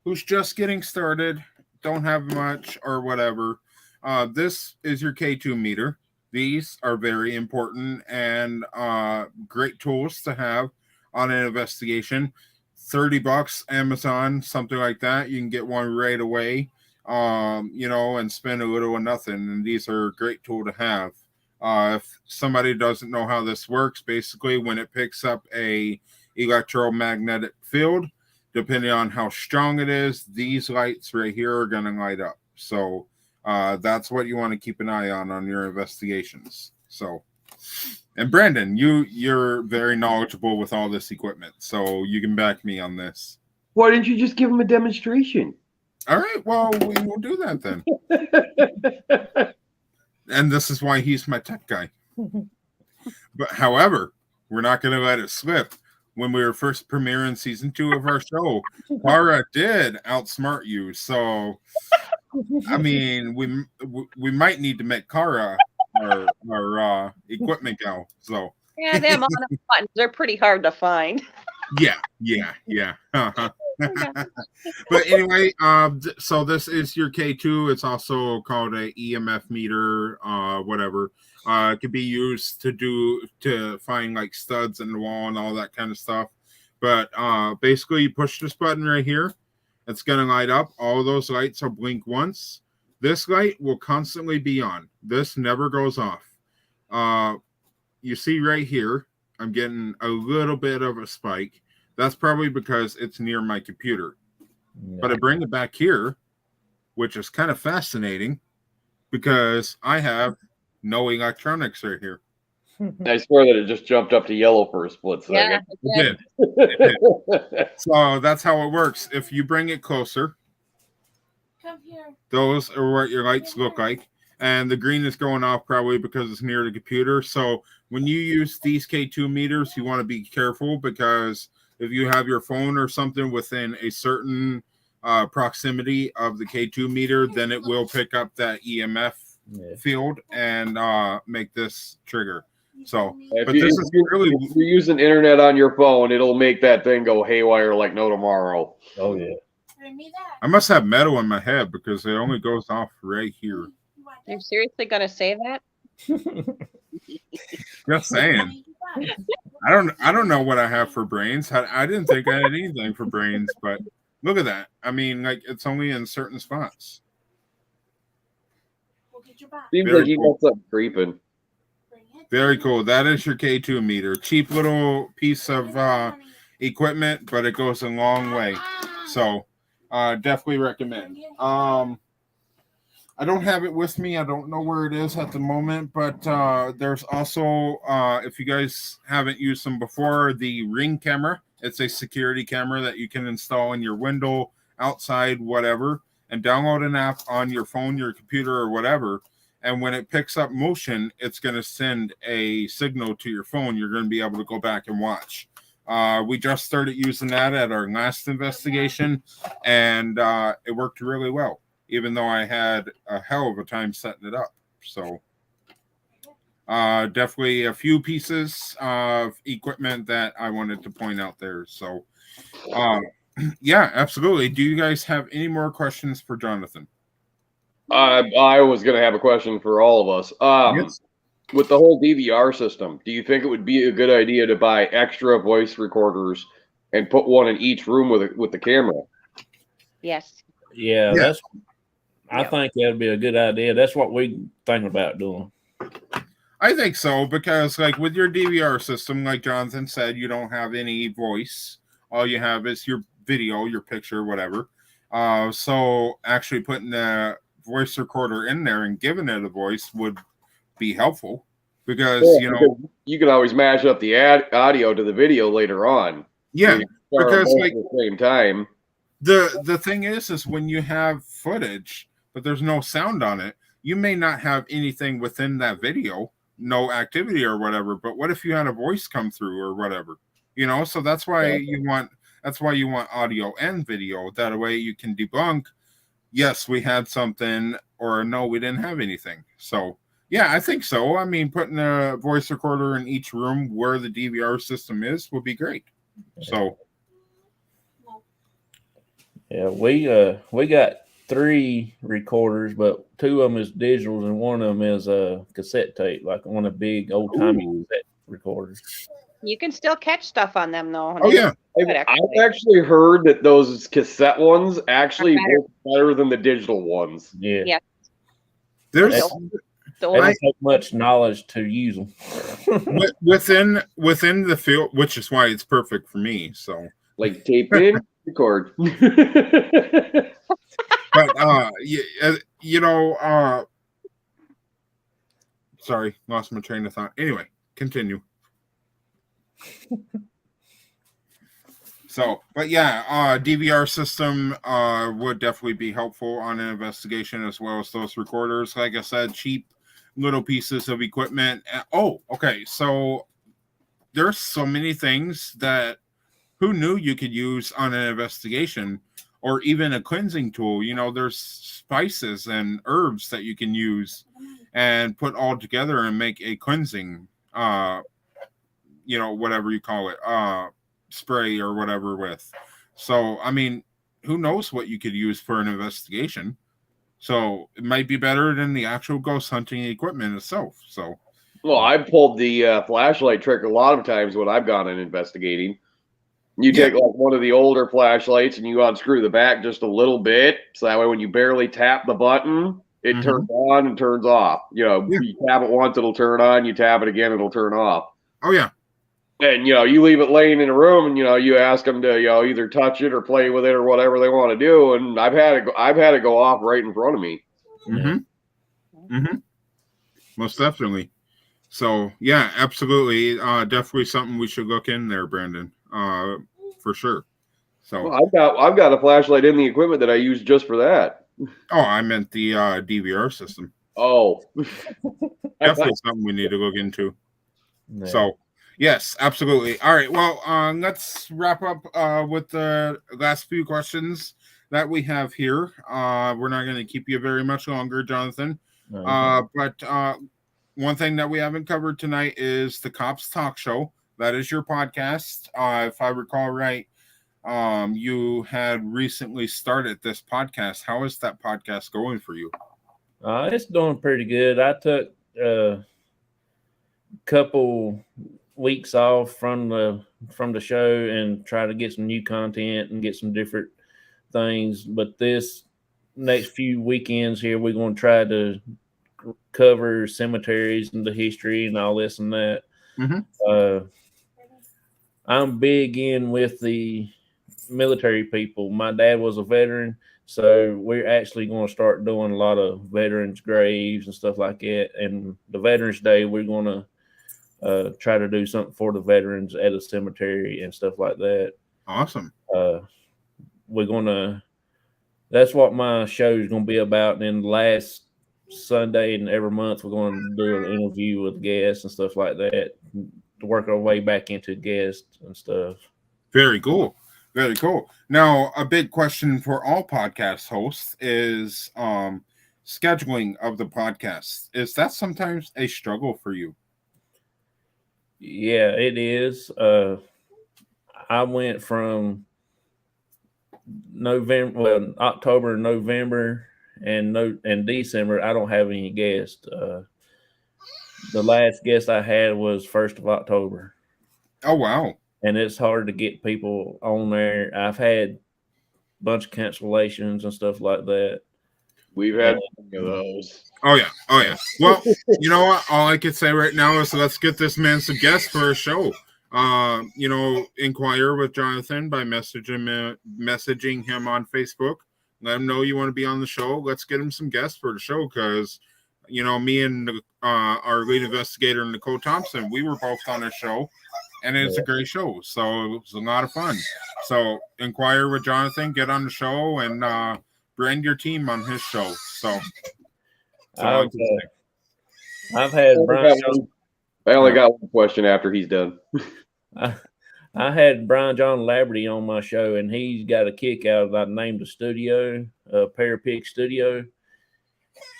who's just getting started, don't have much or whatever. This is your K2 meter. These are very important and great tools to have on an investigation. $30, Amazon, something like that. You can get one right away, and spend a little or nothing. And these are a great tool to have. If somebody doesn't know how this works, basically when it picks up a electromagnetic field, depending on how strong it is, these lights right here are going to light up. So that's what you want to keep an eye on your investigations. So, and Brandon, you're very knowledgeable with all this equipment, so you can back me on this. Why didn't you just give him a demonstration? All right, well, we will do that then. And this is why he's my tech guy. But however, we're not going to let it slip. When we were first premiering season 2 of our show, Cara did outsmart you. So, I mean, we might need to make Cara our equipment gal. So yeah, them on the buttons, they're pretty hard to find. Yeah. Uh-huh. But anyway, so this is your K2. It's also called a EMF meter, whatever. It could be used to find like studs in the wall and all that kind of stuff. But basically, you push this button right here, It's going to light up. All of those lights will blink once. This light will constantly be on. This never goes off. You see right here, I'm getting a little bit of a spike. That's probably because it's near my computer. Yeah. But I bring it back here, which is kind of fascinating because I have no electronics right here. I swear that it just jumped up to yellow for a split second. Yeah, it did. So that's how it works. If you bring it closer, come here. Those are what your lights look like. And the green is going off probably because it's near the computer. So when you use these K2 meters, you want to be careful because if you have your phone or something within a certain proximity of the K2 meter, then it will pick up that EMF field and make this trigger. So, if you're using internet on your phone, it'll make that thing go haywire like no tomorrow. Oh yeah. I must have metal in my head because it only goes off right here. You're seriously gonna say that? Just saying. I don't know what I have for brains. I didn't think I had anything for brains, but look at that. I mean, like it's only in certain spots. Seems like you got something creeping. Very cool. That is your K2 meter. Cheap little piece of equipment, but it goes a long way. So definitely recommend. I don't have it with me. I don't know where it is at the moment, but there's also, if you guys haven't used them before, the Ring camera. It's a security camera that you can install in your window, outside, whatever, and download an app on your phone, your computer, or whatever. And when it picks up motion, it's going to send a signal to your phone. You're going to be able to go back and watch. We just started using that at our last investigation, and it worked really well, even though I had a hell of a time setting it up. So definitely a few pieces of equipment that I wanted to point out there. So yeah, absolutely. Do you guys have any more questions for Jonathan? I was going to have a question for all of us. Yes. With the whole DVR system, do you think it would be a good idea to buy extra voice recorders and put one in each room with the camera? Yes. Yeah, I think that'd be a good idea. That's what we think about doing. I think so, because like with your DVR system, like Jonathan said, you don't have any voice. All you have is your video, your picture, whatever. So actually putting the voice recorder in there and giving it a voice would be helpful because you can always mash up the audio to the video later on. Yeah, because like at the same time. The thing is when you have footage but there's no sound on it, you may not have anything within that video, no activity or whatever. But what if you had a voice come through or whatever? So that's why you want audio and video. That way you can debunk, yes, we had something, or no, we didn't have anything. So yeah, I think so. I mean, putting a voice recorder in each room where the DVR system is would be great. So yeah, we got 3 recorders, but 2 of them is digitals and one of them is a cassette tape, like one of the big old timey cassette recorders. You can still catch stuff on them though. Oh yeah. I've actually heard that those cassette ones actually work better than the digital ones. Yeah. Yeah. There's it doesn't take much knowledge to use them. within the field, which is why it's perfect for me. So like tape in, record. But sorry, lost my train of thought. Anyway, continue. So, but yeah, DVR system would definitely be helpful on an investigation, as well as those recorders. Like I said, cheap little pieces of equipment. Oh, okay. So there's so many things that who knew you could use on an investigation, or even a cleansing tool. There's spices and herbs that you can use and put all together and make a cleansing, whatever you call it, spray or whatever with. So, I mean, who knows what you could use for an investigation. So it might be better than the actual ghost hunting equipment itself. So, well, I pulled the flashlight trick a lot of times when I've gone in investigating. You take like one of the older flashlights and you unscrew the back just a little bit, so that way when you barely tap the button, it turns on and turns off. You tap it once, it'll turn on. You tap it again, it'll turn off. Oh yeah. And you leave it laying in a room, and you ask them to either touch it or play with it or whatever they want to do. And I've had it go off right in front of me. Most definitely. So yeah, absolutely, definitely something we should look in there, Brandon. For sure. So I've got a flashlight in the equipment that I use just for that. Oh, I meant the DVR system. Oh, definitely something we need to look into. Yeah. So. Yes, absolutely. All right. Well, let's wrap up with the last few questions that we have here. We're not going to keep you very much longer, Jonathan. But one thing that we haven't covered tonight is the Cops Talk Show. That is your podcast. If I recall right, you had recently started this podcast. How is that podcast going for you? It's doing pretty good. I took a couple weeks off from the show and try to get some new content and get some different things. But this next few weekends here, we're going to try to cover cemeteries and the history and all this and that. I'm big in with the military people. My dad was a veteran, so we're actually going to start doing a lot of veterans' graves and stuff like that. And the Veterans Day, we're going to try to do something for the veterans at a cemetery and stuff like that. Awesome. That's what my show is going to be about. And then last Sunday and every month, we're going to do an interview with guests and stuff like that to work our way back into guests and stuff. Very cool. Very cool. Now, a big question for all podcast hosts is scheduling of the podcast. Is that sometimes a struggle for you? Yeah, it is. I went from October, November, and December. I don't have any guests. The last guest I had was 1st of October. Oh, wow. And it's hard to get people on there. I've had a bunch of cancellations and stuff like that. We've had many of those. Oh, yeah. Oh, yeah. Well, you know what? All I can say right now is let's get this man some guests for a show. Inquire with Jonathan by messaging him on Facebook. Let him know you want to be on the show. Let's get him some guests for the show because, me and our lead investigator, Nicole Thompson, we were both on a show, and it's a great show. So it was a lot of fun. So inquire with Jonathan, get on the show, and brand your team on his show. So I've had Brian. I only got one question after he's done. I had Brian John Laverty on my show, and he's got a kick out of I named the studio, Parapig Studio.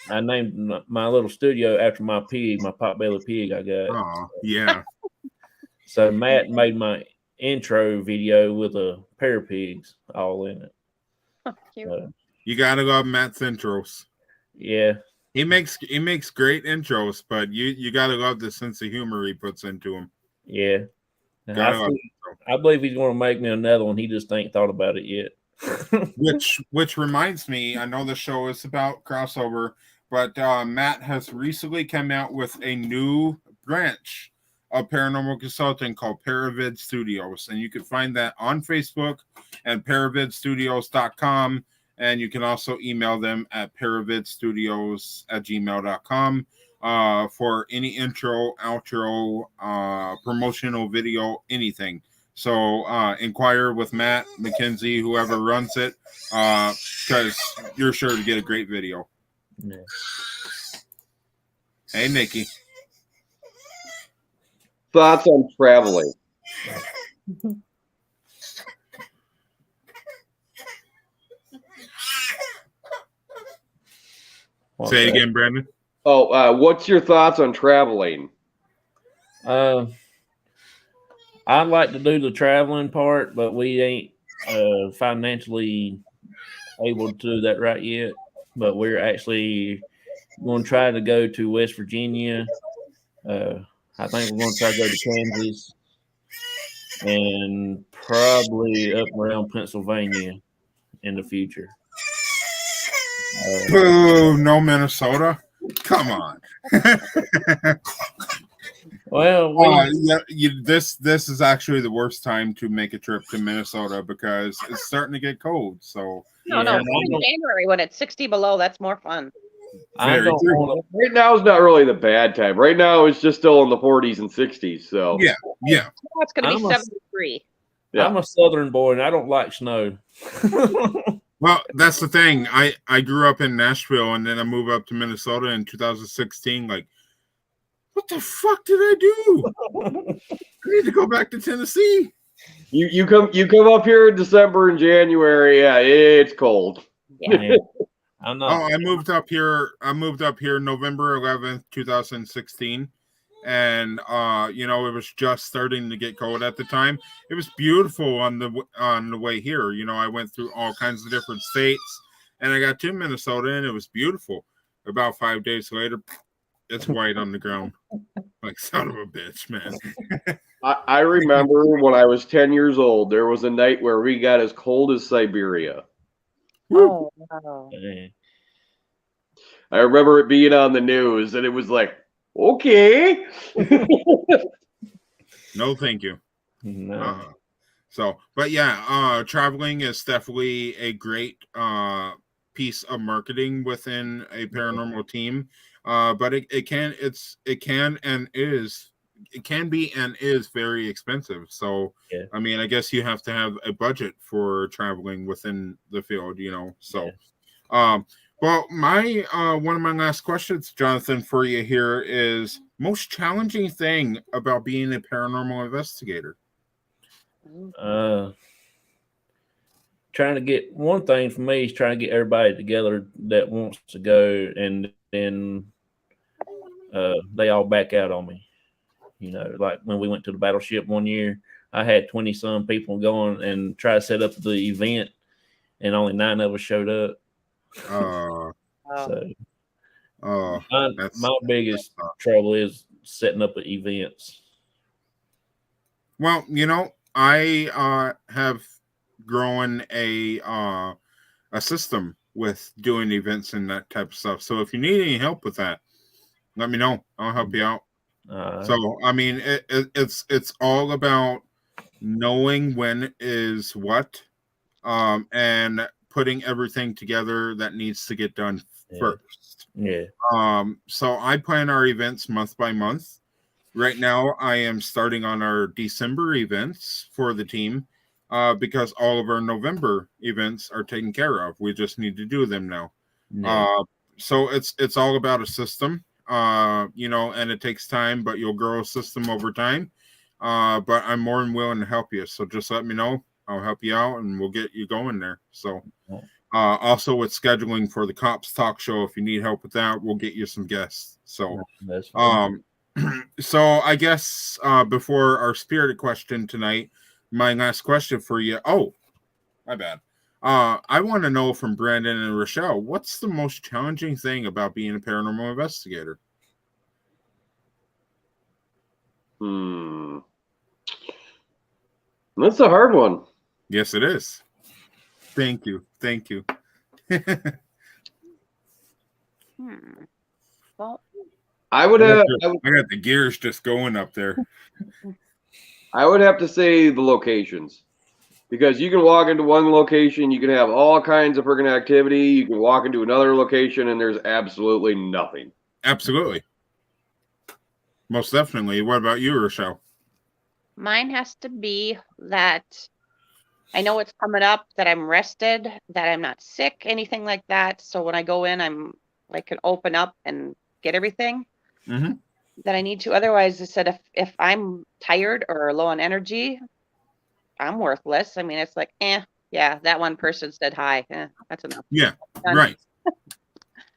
I named my little studio after my pig, my potbelly pig I got. Oh, yeah. So Matt made my intro video with a pair of pigs all in it. You gotta love Matt's intros. Yeah. He makes great intros, but you gotta love the sense of humor he puts into them. Yeah. I believe he's going to make me another one. He just ain't thought about it yet. which reminds me, I know the show is about crossover, but Matt has recently come out with a new branch of paranormal consulting called Paravid Studios, and you can find that on Facebook and paravidstudios.com, and you can also email them at paravidstudios@gmail.com for any intro, outro, promotional video, anything. So inquire with Matt, McKenzie, whoever runs it, because you're sure to get a great video. Yeah. Hey, Nikki. Thoughts on traveling? Say it again, Brandon. Oh, what's your thoughts on traveling? I'd like to do the traveling part, but we ain't financially able to do that right yet. But we're actually going to try to go to West Virginia. I think we're going to try to go to Kansas. and probably up around Pennsylvania in the future. Boo, no Minnesota. Come on. Well, this is actually the worst time to make a trip to Minnesota because it's starting to get cold. So No, Yeah, in January when it's 60 below, that's more fun. I don't want Right now is not really the bad time. Right now it's just still in the 40s and 60s. So yeah. Now it's going to be I'm a- 73. Yeah. I'm a Southern boy and I don't like snow. Well, that's the thing. I grew up in Nashville and then I moved up to Minnesota in 2016. Like, what the fuck did I do? I need to go back to Tennessee. You come up here in December and January. Yeah, it's cold. Yeah. I'm not. I moved up here November 11th, 2016. And it was just starting to get cold at the time. It was beautiful on the way here. I went through all kinds of different states and I got to Minnesota and it was beautiful. About 5 days later, it's white on the ground. Like, son of a bitch, man. I remember when I was 10 years old, there was a night where we got as cold as Siberia. Oh, wow. I remember it being on the news, and it was like, okay. No, thank you. No. But yeah, traveling is definitely a great piece of marketing within a paranormal team. But it can be and is very expensive. So Yeah. I mean, I guess you have to have a budget for traveling within the field, So well, my one of my last questions, Jonathan, for you here is most challenging thing about being a paranormal investigator. Trying to get one thing for me is trying to get everybody together that wants to go, and then they all back out on me. Like when we went to the battleship one year, I had 20 some people going and try to set up the event, and only 9 of us showed up. My biggest trouble is setting up events. Well, I have grown a system with doing events and that type of stuff. So if you need any help with that, let me know. I'll help you out. So I mean, it's all about knowing when is what, and putting everything together that needs to get done first. Yeah. So I plan our events month by month. Right now, I am starting on our December events for the team because all of our November events are taken care of. We just need to do them now. Yeah. So it's all about a system, and it takes time, but you'll grow a system over time. But I'm more than willing to help you. So just let me know. I'll help you out and we'll get you going there. So also with scheduling for the C.O.P.S talk show, if you need help with that, we'll get you some guests. So so I guess before our spirited question tonight, my last question for you. Oh, my bad. I want to know from Brandon and Rochelle, what's the most challenging thing about being a paranormal investigator? That's a hard one. Yes, it is. Thank you. Well, I got the gears just going up there. I would have to say the locations, because you can walk into one location, you can have all kinds of freaking activity. You can walk into another location and there's absolutely nothing. Absolutely. Most definitely. What about you, Rochelle? mine has to be that I know it's coming up, that I'm rested, that I'm not sick, anything like that. So when I go in, I can open up and get everything that I need to. Otherwise, I said if I'm tired or low on energy, I'm worthless. I mean, it's like, yeah, that one person said hi. That's enough. Yeah, right.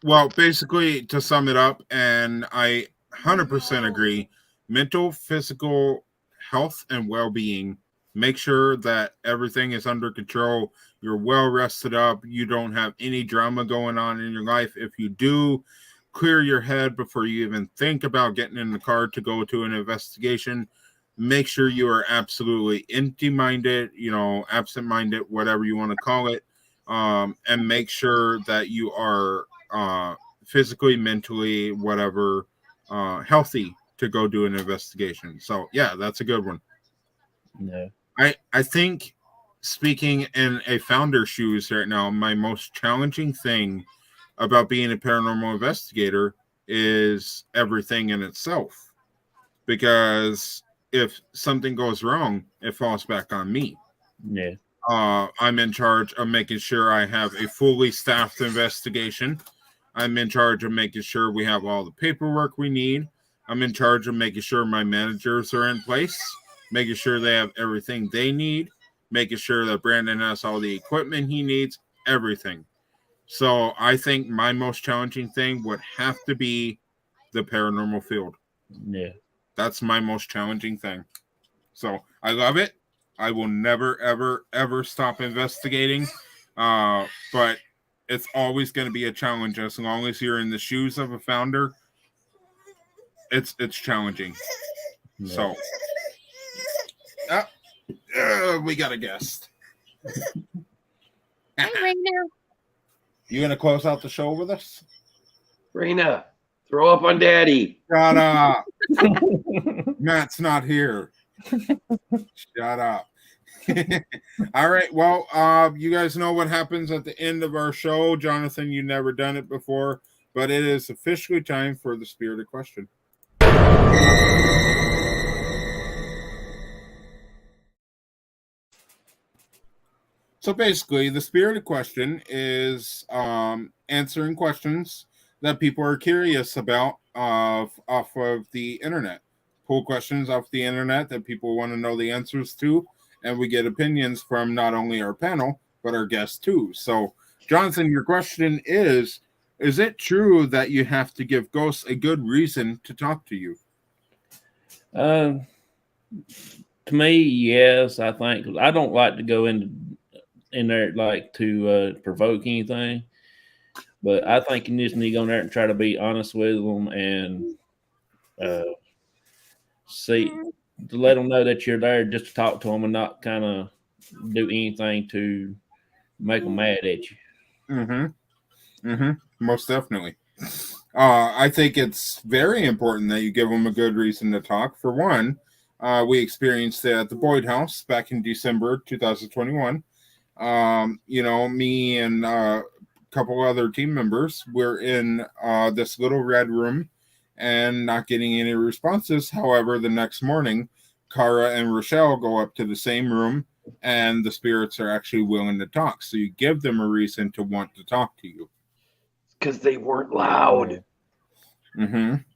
Well, basically, to sum it up, and I 100% agree, mental, physical health, and well-being. Make sure that everything is under control. You're well rested up. You don't have any drama going on in your life. If you do, clear your head before you even think about getting in the car to go to an investigation. make sure you are absolutely empty-minded, absent-minded, whatever you want to call it, and make sure that you are physically, mentally, whatever, healthy to go do an investigation. So, yeah, that's a good one. Yeah. I think, speaking in a founder's shoes right now, my most challenging thing about being a paranormal investigator is everything in itself. Because if something goes wrong, it falls back on me. Yeah. I'm in charge of making sure I have a fully staffed investigation. I'm in charge of making sure we have all the paperwork we need. I'm in charge of making sure my managers are in place, making sure they have everything they need, making sure that Brandon has all the equipment he needs, everything. So I think my most challenging thing would have to be the paranormal field. Yeah. That's my most challenging thing. So I love it. I will never, ever, ever stop investigating. But it's always going to be a challenge as long as you're in the shoes of a founder. It's challenging. Yeah. So we got a guest. Hey, Raina. You gonna close out the show with us? Raina, throw up on Daddy. Shut up. Matt's not here. Shut up. All right. Well, you guys know what happens at the end of our show. Jonathan, you've never done it before, but it is officially time for the spirited question. So basically, the spirited question is answering questions that people are curious about off of the internet. Pull questions off the internet that people want to know the answers to, and we get opinions from not only our panel, but our guests too. So, Jonathan, your question is it true that you have to give ghosts a good reason to talk to you? To me, yes, I think. I don't like to go in there like to provoke anything, but I think you just need to go in there and try to be honest with them and see, to let them know that you're there just to talk to them and not kind of do anything to make them mad at you. Most definitely. I think it's very important that you give them a good reason to talk. For one, we experienced it at the Boyd House back in December 2021. Me and a couple other team members were in this little red room and not getting any responses. However, the next morning, Cara and Rochelle go up to the same room and the spirits are actually willing to talk. So you give them a reason to want to talk to you. Because they weren't loud.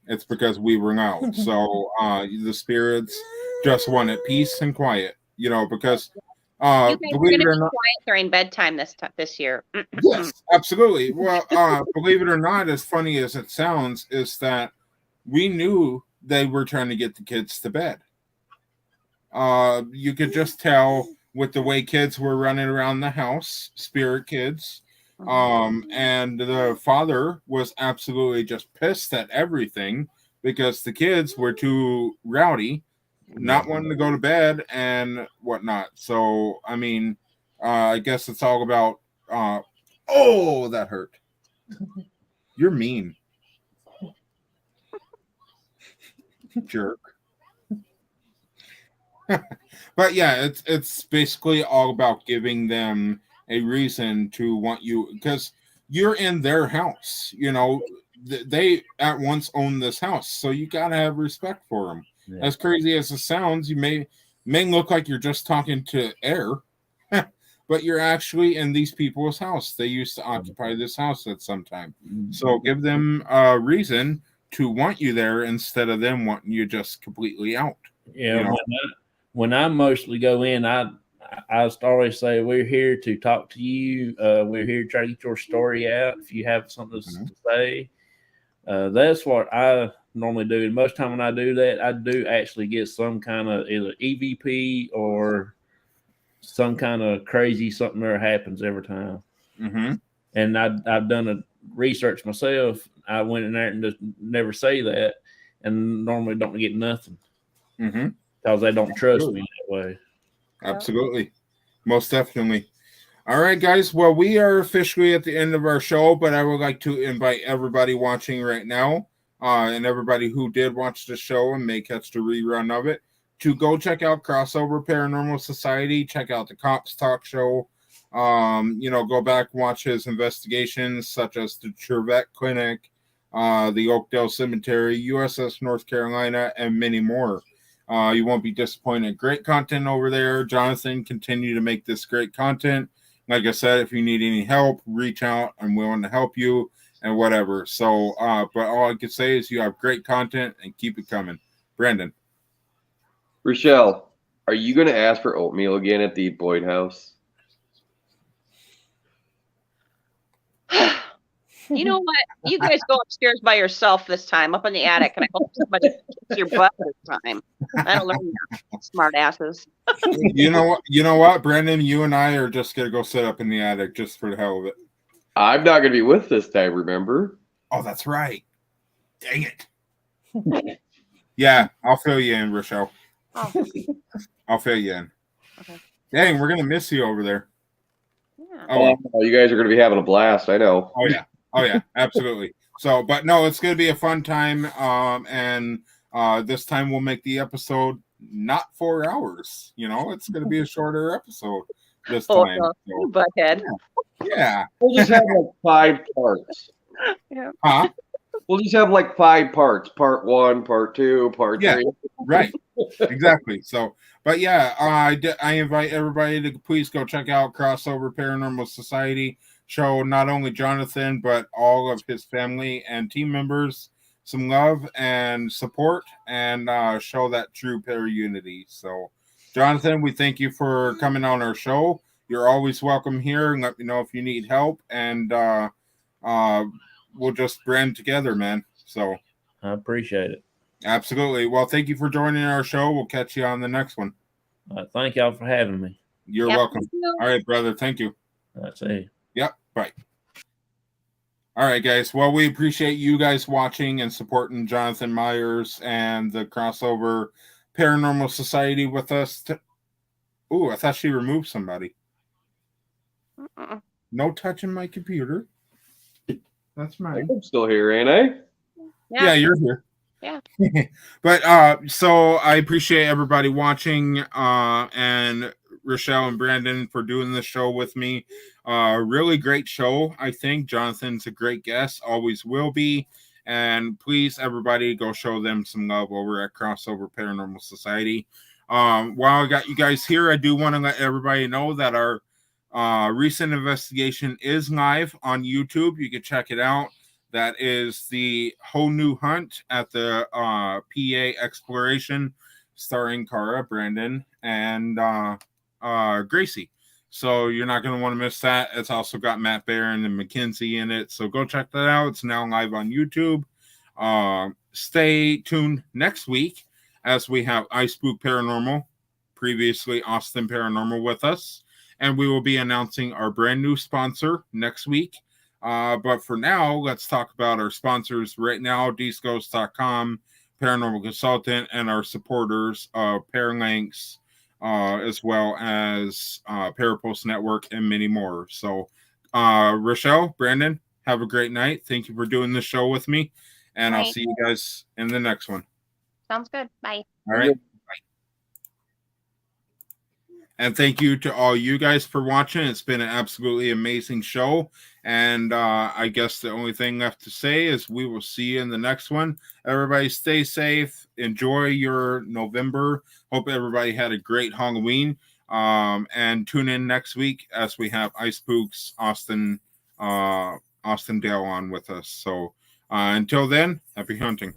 It's because we were loud. So the spirits just wanted peace and quiet, because you guys are going to be quiet during bedtime this year. Yes, absolutely. Well, believe it or not, as funny as it sounds, is that we knew they were trying to get the kids to bed. You could just tell with the way kids were running around the house, spirit kids. And the father was absolutely just pissed at everything because the kids were too rowdy, not wanting to go to bed and whatnot. So, I mean, I guess it's all about, oh, that hurt. You're mean. Jerk. But yeah, it's basically all about giving them a reason to want you, because you're in their house. They at once own this house, so you gotta have respect for them. Yeah. As crazy as it sounds, you may look like you're just talking to air, but you're actually in these people's house. They used to occupy this house at some time. So give them a reason to want you there instead of them wanting you just completely out. Yeah, when I mostly go in, I always say, we're here to talk to you. We're here to try to get your story out. If you have something to say, that's what I normally do. And most of the time when I do that, I do actually get some kind of either EVP or some kind of crazy something that happens every time. And I've done a research myself. I went in there and just never say that, and normally don't get nothing. because they don't trust me that way. Absolutely. Most definitely. All right, guys. Well, we are officially at the end of our show, but I would like to invite everybody watching right now and everybody who did watch the show and may catch the rerun of it to go check out Crossover Paranormal Society, check out the Cops Talk Show, go back and watch his investigations such as the Trevette Clinic, the Oakdale Cemetery, USS North Carolina, and many more. You won't be disappointed. Great content over there. Jonathan, continue to make this great content. Like I said, if you need any help, reach out. I'm willing to help you and whatever. So, but all I can say is you have great content and keep it coming. Brandon. Rochelle, are you going to ask for oatmeal again at the Boyd house? You know what? You guys go upstairs by yourself this time, up in the attic, and I hope somebody kicks your butt this time. That'll learn you, smart asses. You know what, Brandon? You and I are just gonna go sit up in the attic just for the hell of it. I'm not going to be with this time, remember? Oh, that's right. Dang it. Yeah, I'll fill you in, Rochelle. Oh. I'll fill you in. Okay. Dang, we're gonna miss you over there. Yeah. Oh, You guys are going to be having a blast, I know. Oh yeah, absolutely. So, but no, it's going to be a fun time. And this time we'll make the episode not 4 hours. It's going to be a shorter episode this time. You butthead. Yeah. We'll just have like 5 parts. Yeah. Huh? We'll just have like 5 parts. Part 1, part 2, part 3. Right. Exactly. So, but yeah, I invite everybody to please go check out Crossover Paranormal Society. Show not only Jonathan, but all of his family and team members some love and support and show that true pair unity. So, Jonathan, we thank you for coming on our show. You're always welcome here, and let me know if you need help. And we'll just brand together, man. So, I appreciate it. Absolutely. Well, thank you for joining our show. We'll catch you on the next one. Thank y'all for having me. You're welcome. All right, brother. Thank you. That's it. Yep. Bye. All right, guys. Well, we appreciate you guys watching and supporting Jonathan Myers and the Crossover Paranormal Society with us. Ooh, I thought she removed somebody. No touching my computer. That's mine. I'm still here, ain't I? Yeah, you're here. Yeah. But so I appreciate everybody watching and Rochelle and Brandon for doing this show with me. Really great show, I think. Jonathan's a great guest, always will be. And please, everybody, go show them some love over at Crossover Paranormal Society. While I got you guys here, I do want to let everybody know that our recent investigation is live on YouTube. You can check it out. That is the Whole New Hunt at the PA Exploration, starring Cara, Brandon, and Gracie. So you're not going to want to miss that. It's also got Matt Barron and Mackenzie in it. So go check that out. It's now live on YouTube. Stay tuned next week as we have iSpook Paranormal, previously Austin Paranormal, with us. And we will be announcing our brand new sponsor next week. But for now, let's talk about our sponsors right now, DSCOS.com, Paranormal Consultant, and our supporters, PARALANX, as well as PARAPOST Network, and many more. So, Rochelle, Brandon, have a great night. Thank you for doing this show with me, and I'll see you guys in the next one. Sounds good. Bye. All right. And thank you to all you guys for watching. It's been an absolutely amazing show. And I guess the only thing left to say is we will see you in the next one. Everybody stay safe. Enjoy your November. Hope everybody had a great Halloween. And tune in next week as we have iSpook's Austin Dale on with us. So until then, happy hunting.